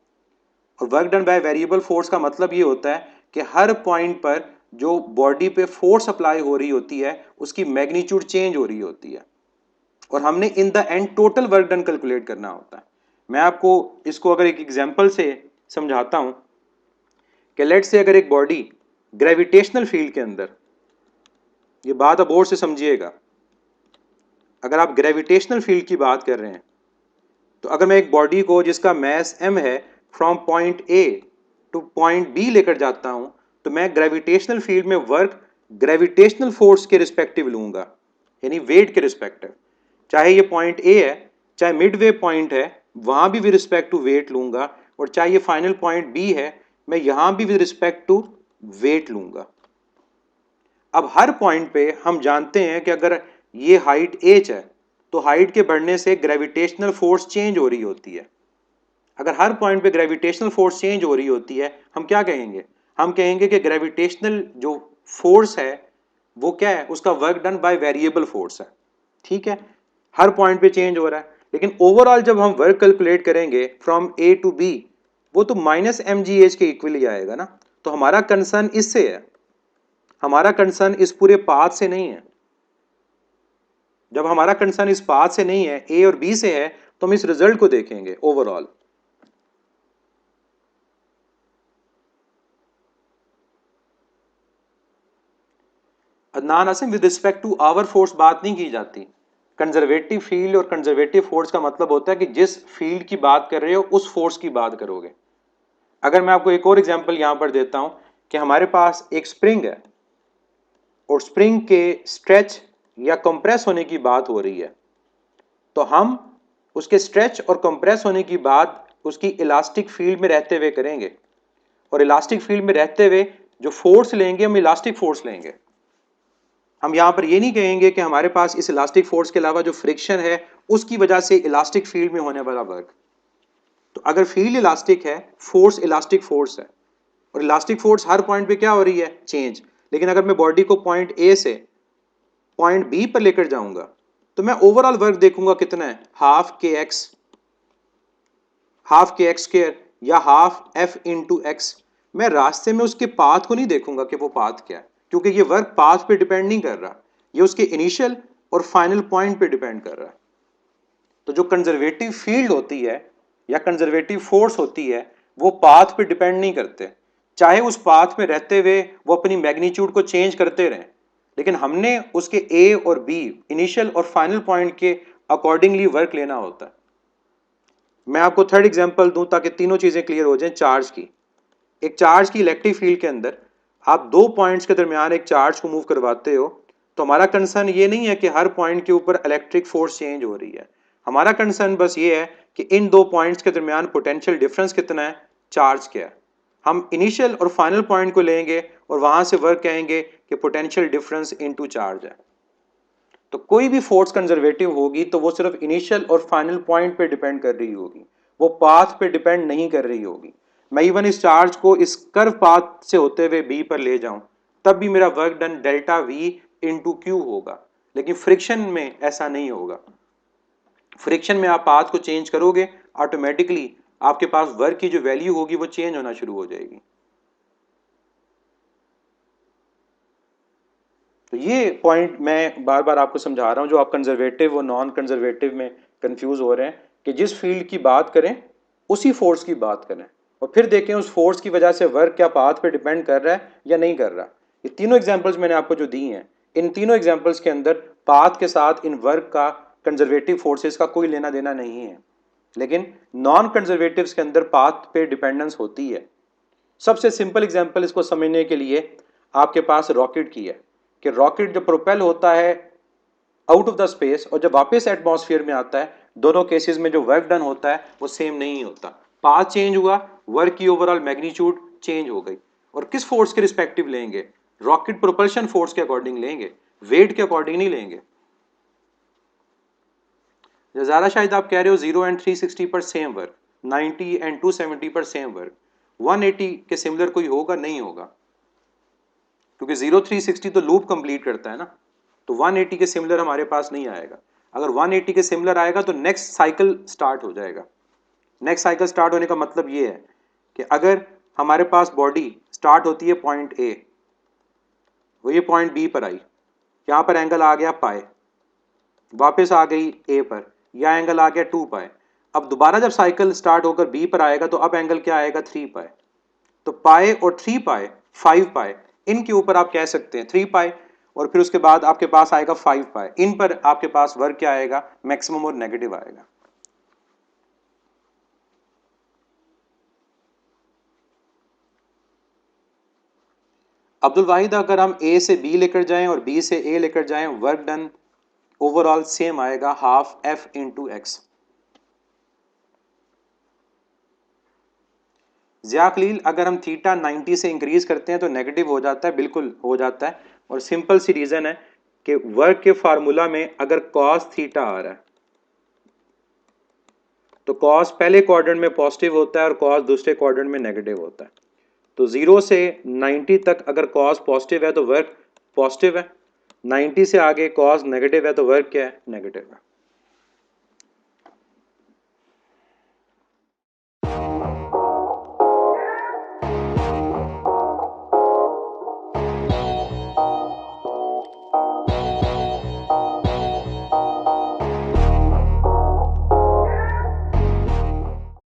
और work done by variable force का मतलब ये होता है कि हर पॉइंट पर जो बॉडी पे फोर्स अप्लाई हो रही होती है उसकी मैग्नीट्यूड चेंज हो रही होती है, और हमने in the end total work done calculate करना होता है। मैं आपको इसको अगर एक एग्जांपल से समझाता हूं कि लेट से अगर एक बॉडी ग्रेविटेशनल फील्ड के अंदर, ये बात अब और से समझिएगा, अगर आप ग्रेविटेशनल फील्ड की बात कर रहे हैं तो अगर मैं एक बॉडी को जिसका मास m है from point A two point B लेकर जाता हूं तो मैं ग्रेविटेशनल फील्ड में वर्क ग्रेविटेशनल फोर्स के रिस्पेक्टिव लूंगा, यानी वेट के रिस्पेक्टिव। चाहे ये पॉइंट A है, चाहे मिडवे पॉइंट है, वहां भी विद रिस्पेक्ट टू वेट लूंगा, और चाहे ये फाइनल पॉइंट B है, मैं यहां भी विद रिस्पेक्ट टू वेट लूंगा। अब हर पॉइंट पे हम जानते हैं कि अगर ये हाइट h है तो हाइट के बढ़ने से ग्रेविटेशनल फोर्स चेंज हो रही होती है। अगर हर पॉइंट पे ग्रेविटेशनल फोर्स चेंज हो रही होती है, हम क्या कहेंगे? हम कहेंगे कि ग्रेविटेशनल जो फोर्स है वो क्या है? उसका work done by variable force है। ठीक है, हर पॉइंट पे चेंज हो रहा है, लेकिन ओवरऑल जब हम वर्क कैलकुलेट करेंगे फ्रॉम ए टू बी, वो तो माइनस एम जी एच के इक्वली आएगा ना। तो हमारा कंसर्न इससे है, हमारा कंसर्न इस पूरे पाथ से नहीं है। जब हमारा कंसर्न इस पाथ से नहीं है, ए और बी से है, तो हम इस रिजल्ट को देखेंगे overall. Adnan Asim, with respect to our force बात नहीं की जाती। कंजर्वेटिव फील्ड और कंजर्वेटिव फोर्स का मतलब होता है कि जिस फील्ड की बात कर रहे हो उस फोर्स की बात करोगे। अगर मैं आपको एक और एग्जांपल यहां पर देता हूं कि हमारे पास एक स्प्रिंग है और स्प्रिंग के स्ट्रेच या कंप्रेस होने की बात हो रही है, तो हम उसके स्ट्रेच और कंप्रेस होने की बात उसकी इलास्टिक फील्ड में रहते हुए करेंगे, और इलास्टिक फील्ड में रहते हुए जो फोर्स लेंगे हम इलास्टिक फोर्स लेंगे। हम यहां पर ये नहीं कहेंगे कि हमारे पास इस इलास्टिक फोर्स के अलावा जो फ्रिक्शन है उसकी वजह से इलास्टिक फील्ड में होने वाला वर्क। तो अगर फील्ड इलास्टिक है, फोर्स इलास्टिक फोर्स है, और इलास्टिक फोर्स हर पॉइंट पे क्या हो रही है? चेंज। लेकिन अगर मैं बॉडी को पॉइंट ए से पॉइंट बी पर लेकर जाऊंगा तो मैं ओवरऑल वर्क देखूंगा कितना है, हाफ के एक्स स्क्वायर या हाफ एफ इंटू एक्स। मैं रास्ते में उसके पाथ को नहीं देखूंगा कि वो पाथ क्या है, क्योंकि ये वर्क पाथ पे डिपेंड नहीं कर रहा, ये उसके इनिशियल और फाइनल पॉइंट पे डिपेंड कर रहा है। तो जो कंजर्वेटिव फील्ड होती है या कंजर्वेटिव फोर्स होती है वो पाथ पे डिपेंड नहीं करते, चाहे उस पाथ में रहते हुए वो अपनी मैग्नीट्यूड को चेंज करते रहें, लेकिन हमने उसके ए और बी, इनिशियल और फाइनल पॉइंट के अकॉर्डिंगली वर्क लेना होता है। मैं आपको थर्ड एग्जांपल दूं ताकि तीनों चीजें क्लियर हो जाएं। चार्ज की, एक चार्ज की इलेक्ट्रिक फील्ड के अंदर आप दो पॉइंट्स के दरमियान एक चार्ज को मूव करवाते हो, तो हमारा कंसर्न ये नहीं है कि हर पॉइंट के ऊपर इलेक्ट्रिक फोर्स चेंज हो रही है। हमारा कंसर्न बस ये है कि इन दो पॉइंट्स के दरमियान पोटेंशियल डिफरेंस कितना है, चार्ज क्या है। हम इनिशियल और फाइनल पॉइंट को लेंगे और वहां से वर्क कहेंगे कि पोटेंशियल डिफरेंस इनटू चार्ज है। तो कोई भी फोर्स कंजर्वेटिव होगी तो वो सिर्फ इनिशियल और फाइनल पॉइंट पे डिपेंड कर रही होगी, वो पाथ पे डिपेंड नहीं कर रही होगी। मैं इवन इस चार्ज को इस कर्व पाथ से होते हुए बी पर ले जाऊं तब भी मेरा work done delta we into Q होगा, लेकिन फ्रिक्शन में ऐसा नहीं होगा। फ्रिक्शन में आप पाथ को चेंज करोगे, ऑटोमेटिकली आपके पास वर्क की जो वैल्यू होगी वो चेंज होना शुरू हो जाएगी। तो ये पॉइंट मैं बार बार आपको समझा रहा हूं, जो आप कंजर्वेटिव और नॉन कंजर्वेटिव में कंफ्यूज हो रहे हैं, कि जिस फील्ड की बात करें उसी फोर्स की बात करें और फिर देखें उस फोर्स की वजह से वर्क क्या पाथ पे डिपेंड कर रहा है या नहीं कर रहा। ये तीनों एग्जांपल्स मैंने आपको जो दी हैं, इन तीनों एग्जांपल्स के अंदर पाथ के साथ इन वर्क का कंजर्वेटिव फोर्सेस का कोई लेना देना नहीं है, लेकिन नॉन कंजर्वेटिव्स के अंदर पाथ पे डिपेंडेंस होती है। सबसे सिंपल एग्जांपल इसको समझने के लिए आपके पास रॉकेट की है कि रॉकेट जब प्रोपेल होता है आउट ऑफ द स्पेस और जब वापस एटमॉस्फेयर में आता है, दोनों केसेस में जो वर्क डन होता है वो सेम नहीं होता। पाथ चेंज हुआ, वर्क की ओवरऑल मैग्नीट्यूड चेंज हो गई। और किस फोर्स के रिस्पेक्टिव लेंगे? रॉकेट प्रोपल्शन फोर्स के अकॉर्डिंग लेंगे, वेट के अकॉर्डिंग नहीं लेंगे। ज़्यादा शायद आप कह रहे हो 0 एंड 360 पर सेम वर्क, 90 एंड 270 पर सेम वर्क, 180 के सिमिलर कोई होगा? नहीं होगा, क्योंकि 0 360 तो लूप कंप्लीट करता है ना, तो 180 के सिमिलर हमारे पास नहीं आएगा। अगर 180 के सिमिलर आएगा तो नेक्स्ट साइकिल स्टार्ट हो जाएगा। नेक्स्ट साइकिल स्टार्ट होने का मतलब ये है कि अगर हमारे पास बॉडी स्टार्ट होती है पॉइंट ए, वो ये पॉइंट बी पर आई, यहाँ पर एंगल आ गया पाए, वापस आ गई ए पर, यह एंगल आ गया 2 पाए। अब दोबारा जब साइकिल स्टार्ट होकर बी पर आएगा तो अब एंगल क्या आएगा? 3 पाए। तो पाए और 3 पाए, 5 पाए, इनके ऊपर आप कह सकते हैं 3 पाए, और फिर उसके बाद आपके पास आएगा 5 पाए। इन पर आपके पास वर्क क्या आएगा? मैक्सिमम और नेगेटिव आएगा। अब्दुल वाहिद, अगर हम ए से बी लेकर जाएं और बी से ए लेकर जाएं, वर्क डन ओवरऑल सेम आएगा, half F into X. Zia Khalil, अगर हम थीटा 90 से इंक्रीज करते हैं तो नेगेटिव हो जाता है? बिल्कुल हो जाता है, और सिंपल सी रीज़न है कि वर्क के फार्मूला में अगर कॉस थीटा आ रहा है तो कॉस पहले क्वाड्रेंट में पॉजिटिव होता है और कॉस दूसरे क्वाड्रेंट में नेगेटिव होता है। तो 0 से 90 तक अगर कॉस पॉजिटिव है तो वर्क पॉजिटिव है, 90 से आगे कॉस नेगेटिव है तो वर्क क्या है? नेगेटिव है।